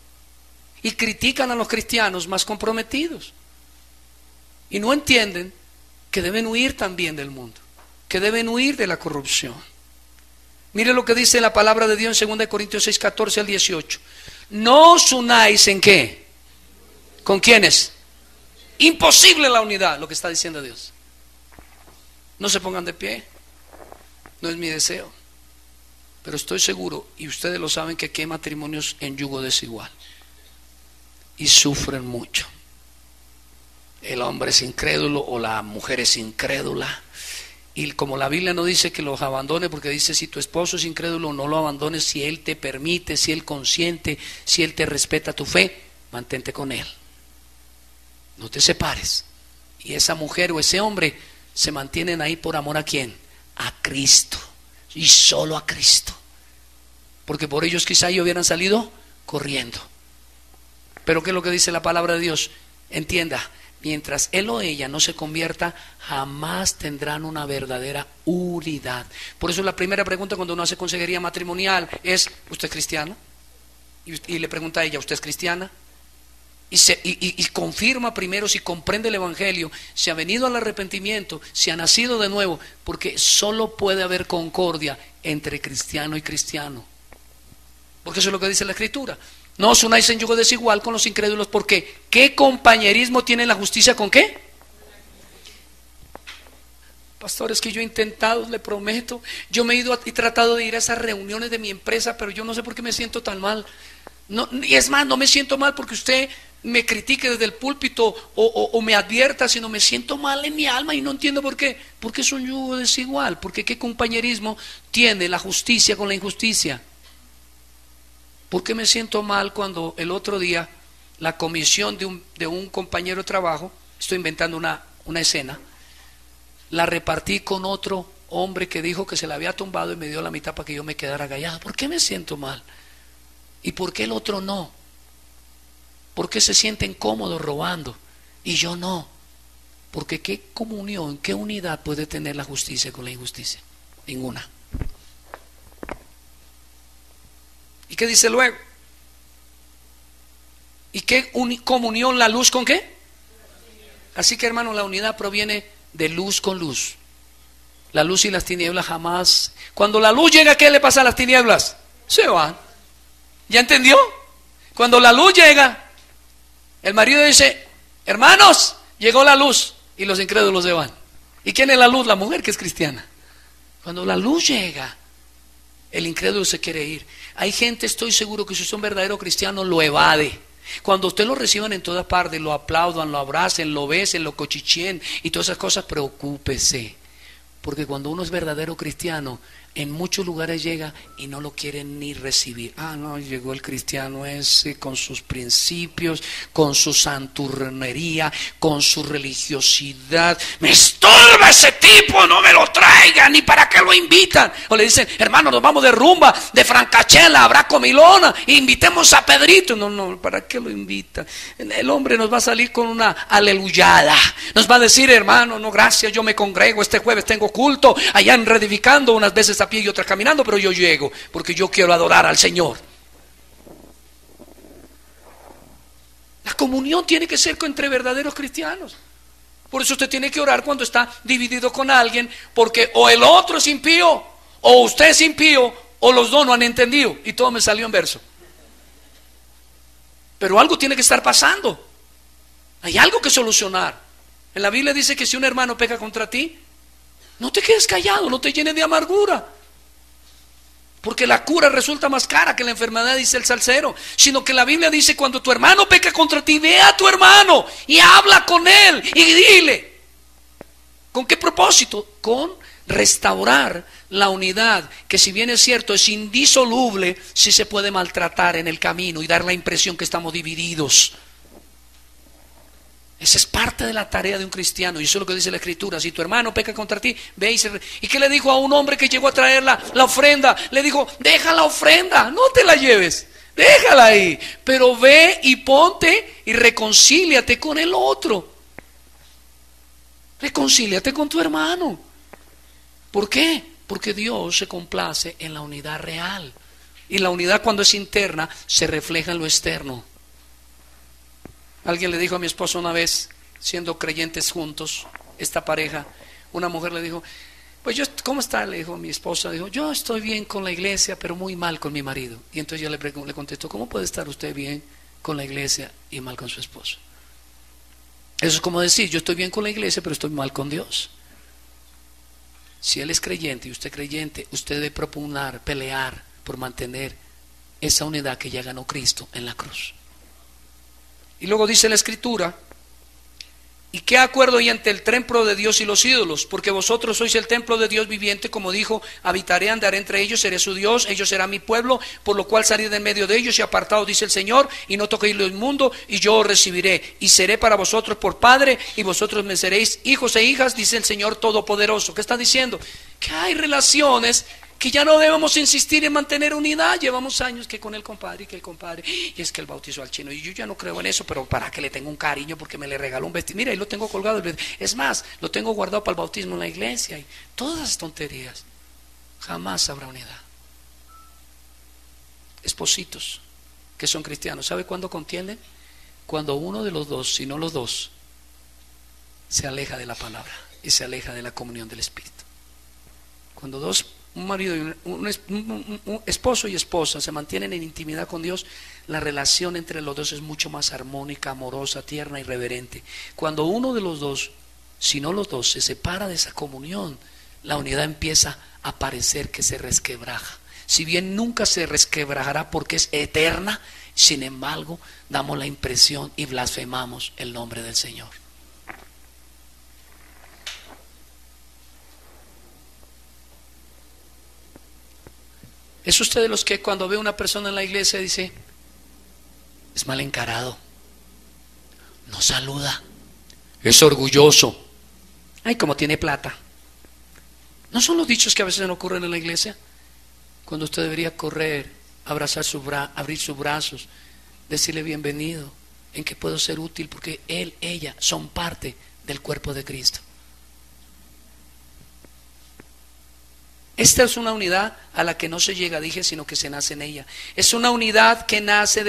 y critican a los cristianos más comprometidos y no entienden que deben huir también del mundo, que deben huir de la corrupción. Mire lo que dice la palabra de Dios en 2 Corintios 6, 14 al 18. No os unáis ¿en qué? ¿Con quiénes? Imposible la unidad, lo que está diciendo Dios. No se pongan de pie. No es mi deseo, pero estoy seguro, y ustedes lo saben, que aquí hay matrimonios en yugo desigual y sufren mucho. El hombre es incrédulo o la mujer es incrédula, y como la Biblia no dice que los abandone, porque dice: si tu esposo es incrédulo, no lo abandones. Si él te permite, si él consiente, si él te respeta tu fe, mantente con él, no te separes. Y esa mujer o ese hombre se mantienen ahí por amor ¿a quién? A Cristo, y solo a Cristo, porque por ellos quizá ellos hubieran salido corriendo. Pero ¿qué es lo que dice la palabra de Dios? Entienda, mientras él o ella no se convierta, jamás tendrán una verdadera unidad. Por eso la primera pregunta cuando uno hace consejería matrimonial es: ¿usted es cristiano? Y le pregunta a ella: ¿usted es cristiana? Y confirma primero si comprende el Evangelio, si ha venido al arrepentimiento, si ha nacido de nuevo, porque solo puede haber concordia entre cristiano y cristiano. Porque eso es lo que dice la Escritura. No os unáis en yugo desigual con los incrédulos, porque ¿qué compañerismo tiene la justicia con qué? Pastor, es que yo he intentado, le prometo, yo me he ido y tratado de ir a esas reuniones de mi empresa, pero yo no sé por qué me siento tan mal. No, y es más, no me siento mal porque usted me critique desde el púlpito o me advierta, sino me siento mal en mi alma y no entiendo por qué. Porque es un yugo desigual. Porque ¿qué compañerismo tiene la justicia con la injusticia? ¿Por qué me siento mal cuando el otro día la comisión de un compañero de trabajo, estoy inventando una escena, la repartí con otro hombre que dijo que se la había tumbado y me dio la mitad para que yo me quedara callado? ¿Por qué me siento mal? ¿Y por qué el otro no? ¿Por qué se sienten cómodos robando y yo no? Porque ¿qué comunión, qué unidad puede tener la justicia con la injusticia? Ninguna. ¿Y qué dice luego? ¿Y qué comunión la luz con qué? Así que, hermano, la unidad proviene de luz con luz. La luz y las tinieblas jamás. Cuando la luz llega, ¿qué le pasa a las tinieblas? Se van. ¿Ya entendió? Cuando la luz llega, el marido dice: hermanos, llegó la luz, y los incrédulos se van. ¿Y quién es la luz? La mujer, que es cristiana. Cuando la luz llega, El incrédulo se quiere ir. Hay gente, estoy seguro que si son verdaderos cristianos lo evade. Cuando usted lo reciban en todas partes, lo aplaudan, lo abracen, lo besen, lo cochicheen y todas esas cosas, preocúpese. Porque cuando uno es verdadero cristiano, en muchos lugares llega y no lo quieren ni recibir. Ah, no, llegó el cristiano ese con sus principios, con su santurronería, con su religiosidad. Me estorba ese tipo, no me lo traigan, ni para qué lo invitan. O le dicen, hermano, nos vamos de rumba, de francachela, habrá comilona, invitemos a Pedrito. No, no, ¿para qué lo invitan? El hombre nos va a salir con una aleluyada. Nos va a decir, hermano, no, gracias, yo me congrego, este jueves tengo culto, allá en Reedificando, unas veces a pie y otras caminando, pero yo llego porque yo quiero adorar al Señor. La comunión tiene que ser entre verdaderos cristianos. Por eso usted tiene que orar cuando está dividido con alguien, porque o el otro es impío, o usted es impío, o los dos no han entendido. Y todo me salió en verso. Pero algo tiene que estar pasando. Hay algo que solucionar. En la Biblia dice que si un hermano peca contra ti, no te quedes callado, no te llenes de amargura. Porque la cura resulta más cara que la enfermedad, dice el salsero. Sino que la Biblia dice, cuando tu hermano peca contra ti, ve a tu hermano y habla con él y dile. ¿Con qué propósito? Con restaurar la unidad, que si bien es cierto, es indisoluble, si se puede maltratar en el camino y dar la impresión que estamos divididos. Esa es parte de la tarea de un cristiano, y eso es lo que dice la Escritura. Si tu hermano peca contra ti, ve ¿Y qué le dijo a un hombre que llegó a traer la ofrenda? Le dijo, deja la ofrenda, no te la lleves, déjala ahí, pero ve y ponte y reconcíliate con el otro. Reconcíliate con tu hermano. ¿Por qué? Porque Dios se complace en la unidad real, y la unidad, cuando es interna, se refleja en lo externo. Alguien le dijo a mi esposo una vez, siendo creyentes juntos, esta pareja, una mujer le dijo, pues yo, ¿cómo está? Le dijo mi esposa, dijo, yo estoy bien con la iglesia, pero muy mal con mi marido. Y entonces ella le contestó, ¿cómo puede estar usted bien con la iglesia y mal con su esposo? Eso es como decir, yo estoy bien con la iglesia, pero estoy mal con Dios. Si él es creyente y usted creyente, usted debe propugnar, pelear por mantener esa unidad que ya ganó Cristo en la cruz. Y luego dice la Escritura, ¿y qué acuerdo hay entre el templo de Dios y los ídolos? Porque vosotros sois el templo de Dios viviente, como dijo, habitaré, andaré entre ellos, seré su Dios, ellos serán mi pueblo, por lo cual salid de en medio de ellos y apartados, dice el Señor, y no toquéis lo inmundo, y yo os recibiré, y seré para vosotros por padre, y vosotros me seréis hijos e hijas, dice el Señor Todopoderoso. ¿Qué está diciendo? Que hay relaciones que ya no debemos insistir en mantener unidad. Llevamos años que con el compadre, y es que el bautizó al chino, y yo ya no creo en eso, pero para que le tengo un cariño porque me le regaló un vestido, mira, ahí lo tengo colgado el vestido. Es más, lo tengo guardado para el bautismo en la iglesia, y todas esas tonterías. Jamás habrá unidad. Espositos que son cristianos, ¿sabe cuándo contienden? Cuando uno de los dos, si no los dos, se aleja de la palabra y se aleja de la comunión del Espíritu. Cuando dos, un marido y un esposo y esposa se mantienen en intimidad con Dios, la relación entre los dos es mucho más armónica, amorosa, tierna y reverente. Cuando uno de los dos, si no los dos, se separa de esa comunión, la unidad empieza a parecer que se resquebraja. Si bien nunca se resquebrajará porque es eterna, sin embargo, damos la impresión y blasfemamos el nombre del Señor. ¿Es usted de los que cuando ve a una persona en la iglesia dice, es mal encarado, no saluda, es orgulloso, ay, como tiene plata? ¿No son los dichos que a veces no ocurren en la iglesia? Cuando usted debería correr, abrazar abrir sus brazos, decirle bienvenido, en que puedo ser útil, porque él, ella son parte del cuerpo de Cristo. Esta es una unidad a la que no se llega, dije, sino que se nace en ella. Es una unidad que nace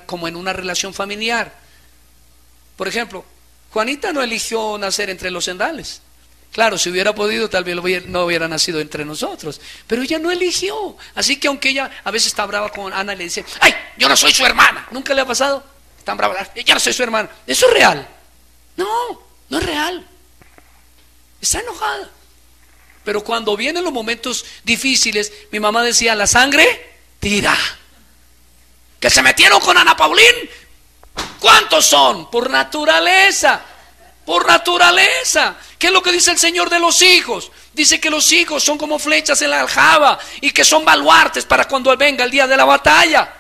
como en una relación familiar. Por ejemplo, Juanita no eligió nacer entre los Sendales. Claro, si hubiera podido, tal vez no hubiera nacido entre nosotros. Pero ella no eligió. Así que aunque ella a veces está brava con Ana y le dice, ¡ay, yo no soy su hermana! ¿Nunca le ha pasado? Están bravas, yo no soy su hermana. ¿Eso es real? No, no es real. Está enojada. Pero cuando vienen los momentos difíciles, mi mamá decía, la sangre tira. Que se metieron con Ana Paulín, ¿cuántos son? Por naturaleza. Por naturaleza. ¿Qué es lo que dice el Señor de los hijos? Dice que los hijos son como flechas en la aljaba y que son baluartes para cuando venga el día de la batalla.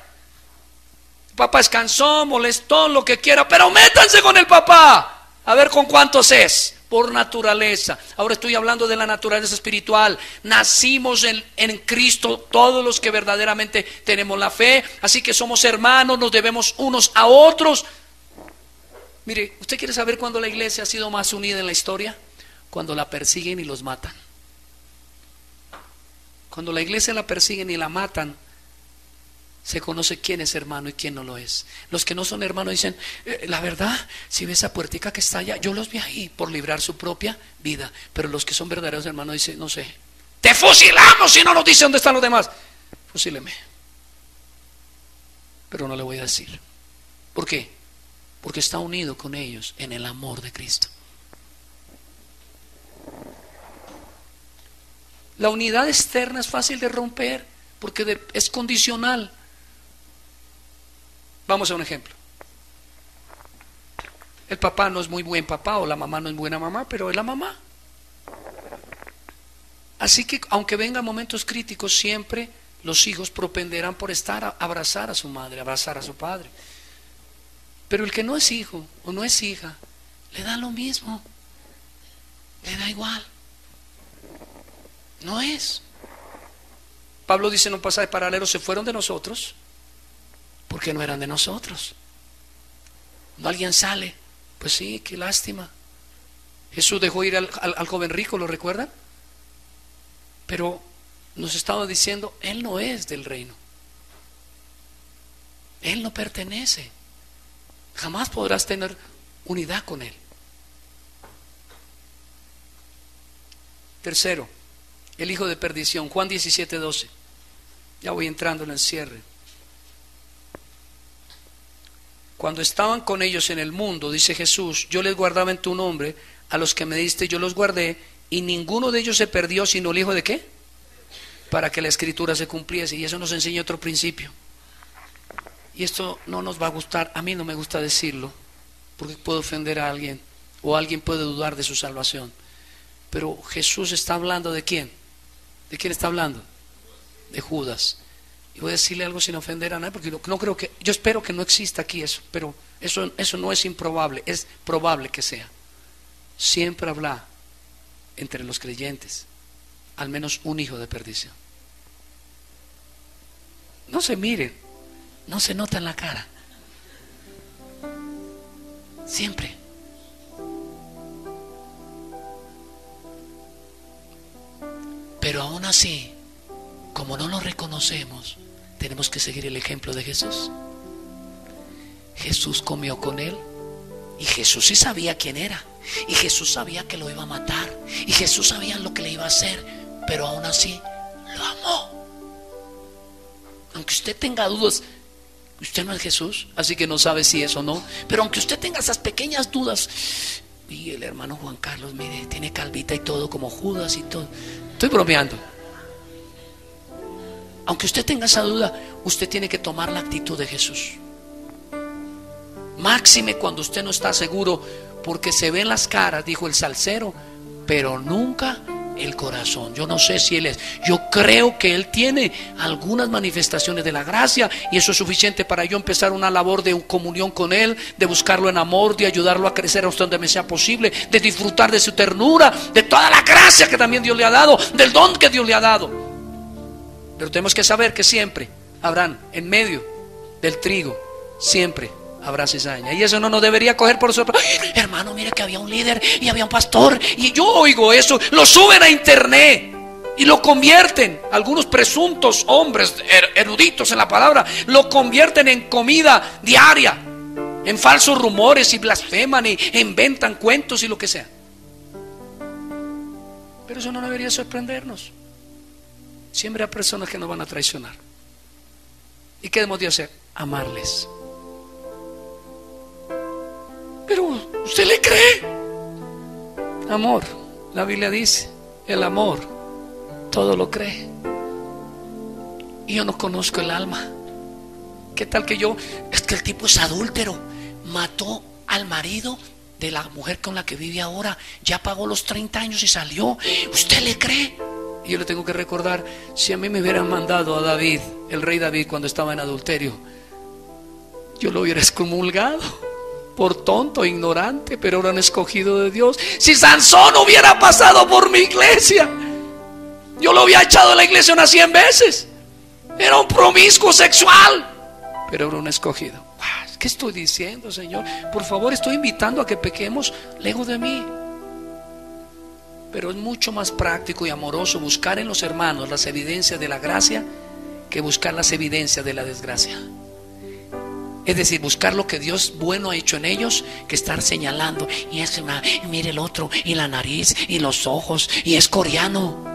El papá es cansón, molestón, lo que quiera, pero métanse con el papá a ver con cuántos es. Por naturaleza. Ahora estoy hablando de la naturaleza espiritual. Nacimos en Cristo todos los que verdaderamente tenemos la fe, así que somos hermanos, nos debemos unos a otros. Mire, ¿usted quiere saber cuándo la iglesia ha sido más unida en la historia? Cuando la persiguen y los matan. Cuando la iglesia la persiguen y la matan, se conoce quién es hermano y quién no lo es. Los que no son hermanos dicen, la verdad, si ve esa puertica que está allá, yo los vi ahí por librar su propia vida. Pero los que son verdaderos hermanos dicen, no sé, te fusilamos si no nos dice dónde están los demás. Fusíleme. Pero no le voy a decir. ¿Por qué? Porque está unido con ellos en el amor de Cristo. La unidad externa es fácil de romper porque es condicional. Vamos a un ejemplo. El papá no es muy buen papá o la mamá no es buena mamá, pero es la mamá. Así que aunque vengan momentos críticos, siempre los hijos propenderán por abrazar a su madre, abrazar a su padre. Pero el que no es hijo o no es hija, le da lo mismo, le da igual. No es. Pablo dice en un pasaje paralelo, se fueron de nosotros porque no eran de nosotros. No, alguien sale, pues sí, qué lástima. Jesús dejó ir al joven rico, ¿lo recuerdan? Pero nos estaba diciendo, él no es del reino, él no pertenece. Jamás podrás tener unidad con él. Tercero, el hijo de perdición. Juan 17:12. Ya voy entrando en el cierre. Cuando estaban con ellos en el mundo, dice Jesús, yo les guardaba en tu nombre, a los que me diste yo los guardé, y ninguno de ellos se perdió sino el hijo de ¿qué? Para que la escritura se cumpliese. Y eso nos enseña otro principio. Y esto no nos va a gustar, a mí no me gusta decirlo, porque puedo ofender a alguien, o alguien puede dudar de su salvación. Pero Jesús está hablando ¿de quién? ¿De quién está hablando? De Judas. Y voy a decirle algo sin ofender a nadie, porque no creo que, yo espero que no exista aquí eso, pero eso no es improbable, es probable que sea. Siempre habrá entre los creyentes al menos un hijo de perdición. No se miren, no se nota en la cara. Siempre. Pero aún así, como no lo reconocemos, tenemos que seguir el ejemplo de Jesús. Jesús comió con él y Jesús sí sabía quién era, y Jesús sabía que lo iba a matar, y Jesús sabía lo que le iba a hacer, pero aún así lo amó. Aunque usted tenga dudas, usted no es Jesús, así que no sabe si es o no, pero aunque usted tenga esas pequeñas dudas, y el hermano Juan Carlos, mire, tiene calvita y todo como Judas y todo, estoy bromeando. Aunque usted tenga esa duda, usted tiene que tomar la actitud de Jesús. Máxime cuando usted no está seguro, porque se ven las caras, dijo el salsero, pero nunca el corazón. Yo no sé si él es, yo creo que él tiene algunas manifestaciones de la gracia, y eso es suficiente para yo empezar una labor de comunión con él, de buscarlo en amor, de ayudarlo a crecer hasta donde me sea posible, de disfrutar de su ternura, de toda la gracia que también Dios le ha dado, del don que Dios le ha dado. Pero tenemos que saber que siempre habrán en medio del trigo, siempre habrá cizaña, y eso no nos debería coger por sorpresa. Hermano, mire que había un líder y había un pastor, y yo oigo eso, lo suben a internet y lo convierten, algunos presuntos hombres eruditos en la palabra, lo convierten en comida diaria, en falsos rumores, y blasfeman y inventan cuentos y lo que sea. Pero eso no debería sorprendernos. Siempre hay personas que nos van a traicionar. ¿Y qué debemos de hacer? Amarles. Pero ¿usted le cree? Amor, la Biblia dice, El amor todo lo cree. Y yo no conozco el alma. ¿Qué tal que es que el tipo es adúltero, mató al marido de la mujer con la que vive ahora, ya pagó los 30 años y salió? ¿Usted le cree? Y yo le tengo que recordar, si a mí me hubieran mandado a David, el rey David, cuando estaba en adulterio, yo lo hubiera excomulgado por tonto, ignorante, pero era un escogido de Dios. Si Sansón hubiera pasado por mi iglesia, yo lo hubiera echado de la iglesia unas 100 veces. Era un promiscuo sexual, pero era un escogido. ¿Qué estoy diciendo, Señor? Por favor, estoy invitando a que pequemos lejos de mí. Pero es mucho más práctico y amoroso buscar en los hermanos las evidencias de la gracia que buscar las evidencias de la desgracia. Es decir, buscar lo que Dios bueno ha hecho en ellos, que estar señalando, y es mire el otro, y la nariz, y los ojos, y es coreano.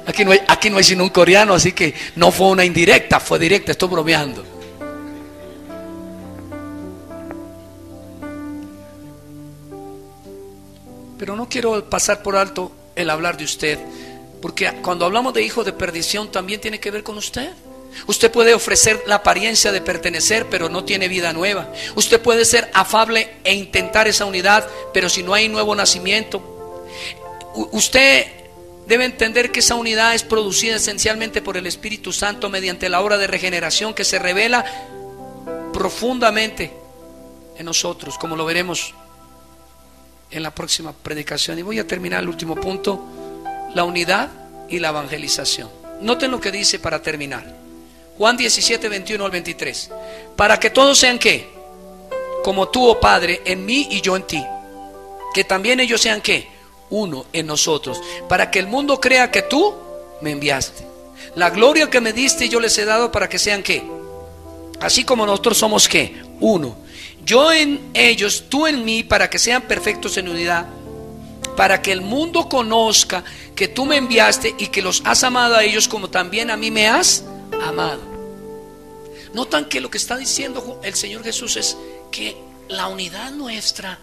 Aquí no hay sino un coreano, así que no fue una indirecta, fue directa, estoy bromeando. Pero no quiero pasar por alto el hablar de usted, porque cuando hablamos de hijo de perdición también tiene que ver con usted. Usted puede ofrecer la apariencia de pertenecer, pero no tiene vida nueva. Usted puede ser afable e intentar esa unidad, pero si no hay nuevo nacimiento. Usted debe entender que esa unidad es producida esencialmente por el Espíritu Santo mediante la obra de regeneración que se revela profundamente en nosotros, como lo veremos en la próxima predicación. Y voy a terminar el último punto: la unidad y la evangelización. Noten lo que dice para terminar. Juan 17, 21 al 23. Para que todos sean ¿qué? Como tú, oh Padre, en mí y yo en ti. Que también ellos sean ¿qué? Uno en nosotros. Para que el mundo crea que tú me enviaste. La gloria que me diste yo les he dado para que sean ¿qué? Así como nosotros somos ¿qué? Uno. Yo en ellos, tú en mí, para que sean perfectos en unidad. Para que el mundo conozca que tú me enviaste y que los has amado a ellos como también a mí me has amado. Notan que lo que está diciendo el Señor Jesús es que la unidad nuestra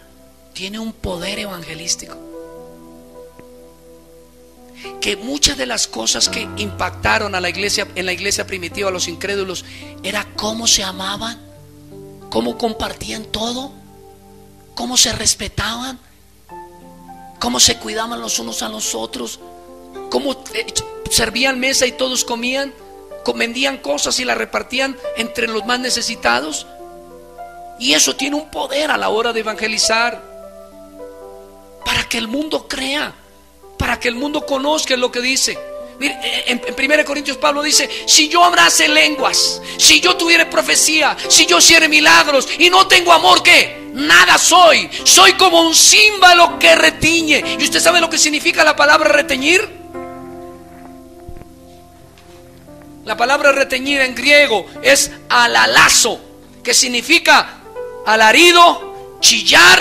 tiene un poder evangelístico. Que muchas de las cosas que impactaron a la iglesia, en la iglesia primitiva, a los incrédulos, era cómo se amaban, cómo compartían todo, cómo se respetaban, cómo se cuidaban los unos a los otros, cómo servían mesa y todos comían, vendían cosas y las repartían entre los más necesitados. Y eso tiene un poder a la hora de evangelizar, para que el mundo crea, para que el mundo conozca lo que dice. Mire, en 1 Corintios Pablo dice: si yo hablase lenguas, si yo tuviera profecía, si yo hiciera milagros y no tengo amor, ¿qué? Nada soy. Soy como un címbalo que retiñe. ¿Y usted sabe lo que significa la palabra reteñir? La palabra reteñir en griego es alalazo, que significa alarido, chillar,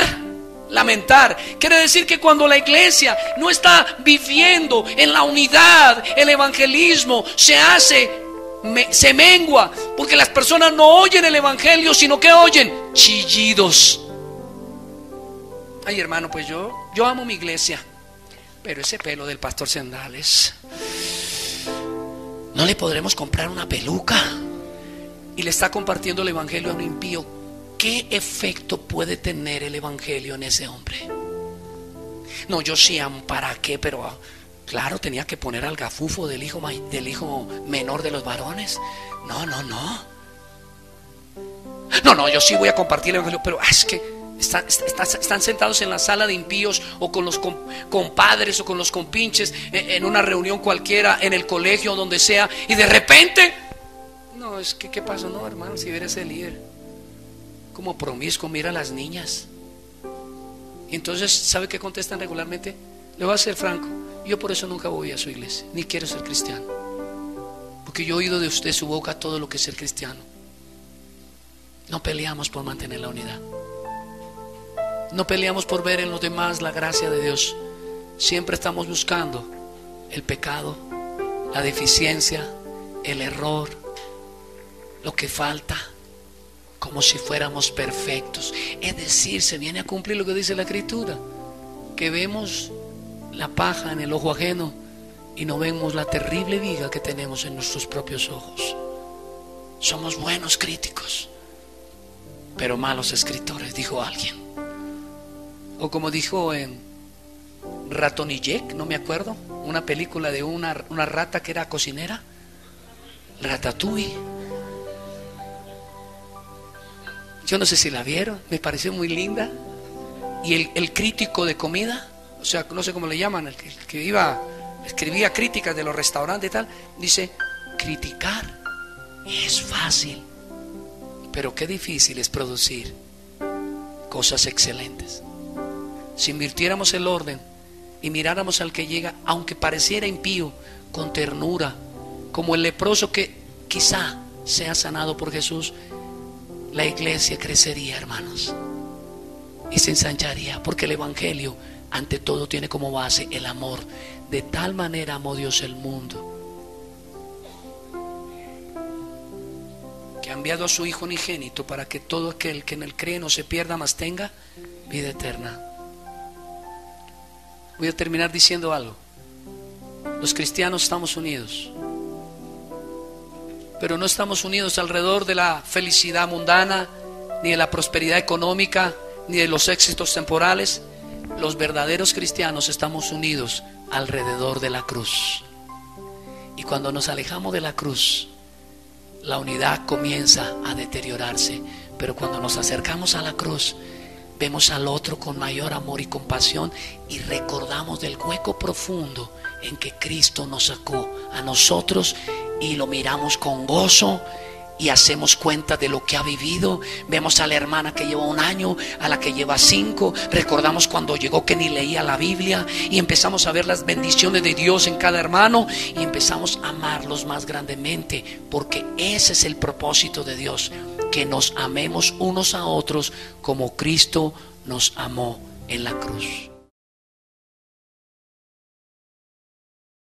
lamentar. Quiere decir que cuando la iglesia no está viviendo en la unidad, el evangelismo se mengua, porque las personas no oyen el evangelio, sino que oyen chillidos. Ay, hermano, pues yo amo mi iglesia, pero ese pelo del pastor Sandales, ¿no le podremos comprar una peluca? Y le está compartiendo el evangelio a un impío. ¿Qué efecto puede tener el evangelio en ese hombre? No, yo sí amo, ¿para qué? Pero claro, tenía que poner al gafufo del hijo menor de los varones. No, yo sí voy a compartir el evangelio, pero es que están sentados en la sala de impíos, o con los compadres, o con los compinches, en una reunión cualquiera, en el colegio, donde sea, y de repente, no, es que ¿qué pasó? No, hermano, si eres el líder, como promiscuo, mira a las niñas. Y entonces, ¿sabe qué contestan regularmente? Le voy a ser franco, yo por eso nunca voy a su iglesia, ni quiero ser cristiano, porque yo he oído de usted su boca todo lo que es ser cristiano. No peleamos por mantener la unidad. No peleamos por ver en los demás la gracia de Dios. Siempre estamos buscando el pecado, la deficiencia, el error, lo que falta, como si fuéramos perfectos. Es decir, se viene a cumplir lo que dice la Escritura, que vemos la paja en el ojo ajeno y no vemos la terrible viga que tenemos en nuestros propios ojos. Somos buenos críticos, pero malos escritores, dijo alguien. O como dijo en Ratón y Jack, no me acuerdo, una película de una rata que era cocinera, Ratatouille. Yo no sé si la vieron, me pareció muy linda. Y el crítico de comida, o sea, no sé cómo le llaman, el que escribía críticas de los restaurantes y tal, dice: criticar es fácil, pero qué difícil es producir cosas excelentes. Si invirtiéramos el orden y miráramos al que llega, aunque pareciera impío, con ternura, como el leproso que quizá sea sanado por Jesús, la iglesia crecería, hermanos, y se ensancharía, porque el evangelio ante todo tiene como base el amor. De tal manera amó Dios el mundo, que ha enviado a su Hijo unigénito, para que todo aquel que en él cree no se pierda, mas tenga vida eterna. Voy a terminar diciendo algo. Los cristianos estamos unidos, pero no estamos unidos alrededor de la felicidad mundana, ni de la prosperidad económica, ni de los éxitos temporales. Los verdaderos cristianos estamos unidos alrededor de la cruz. Y cuando nos alejamos de la cruz, la unidad comienza a deteriorarse. Pero cuando nos acercamos a la cruz, vemos al otro con mayor amor y compasión, y recordamos del hueco profundo en que Cristo nos sacó a nosotros, y lo miramos con gozo y hacemos cuenta de lo que ha vivido. Vemos a la hermana que lleva 1 año, a la que lleva 5. Recordamos cuando llegó que ni leía la Biblia, y empezamos a ver las bendiciones de Dios en cada hermano, y empezamos a amarlos más grandemente, porque ese es el propósito de Dios, que nos amemos unos a otros como Cristo nos amó en la cruz.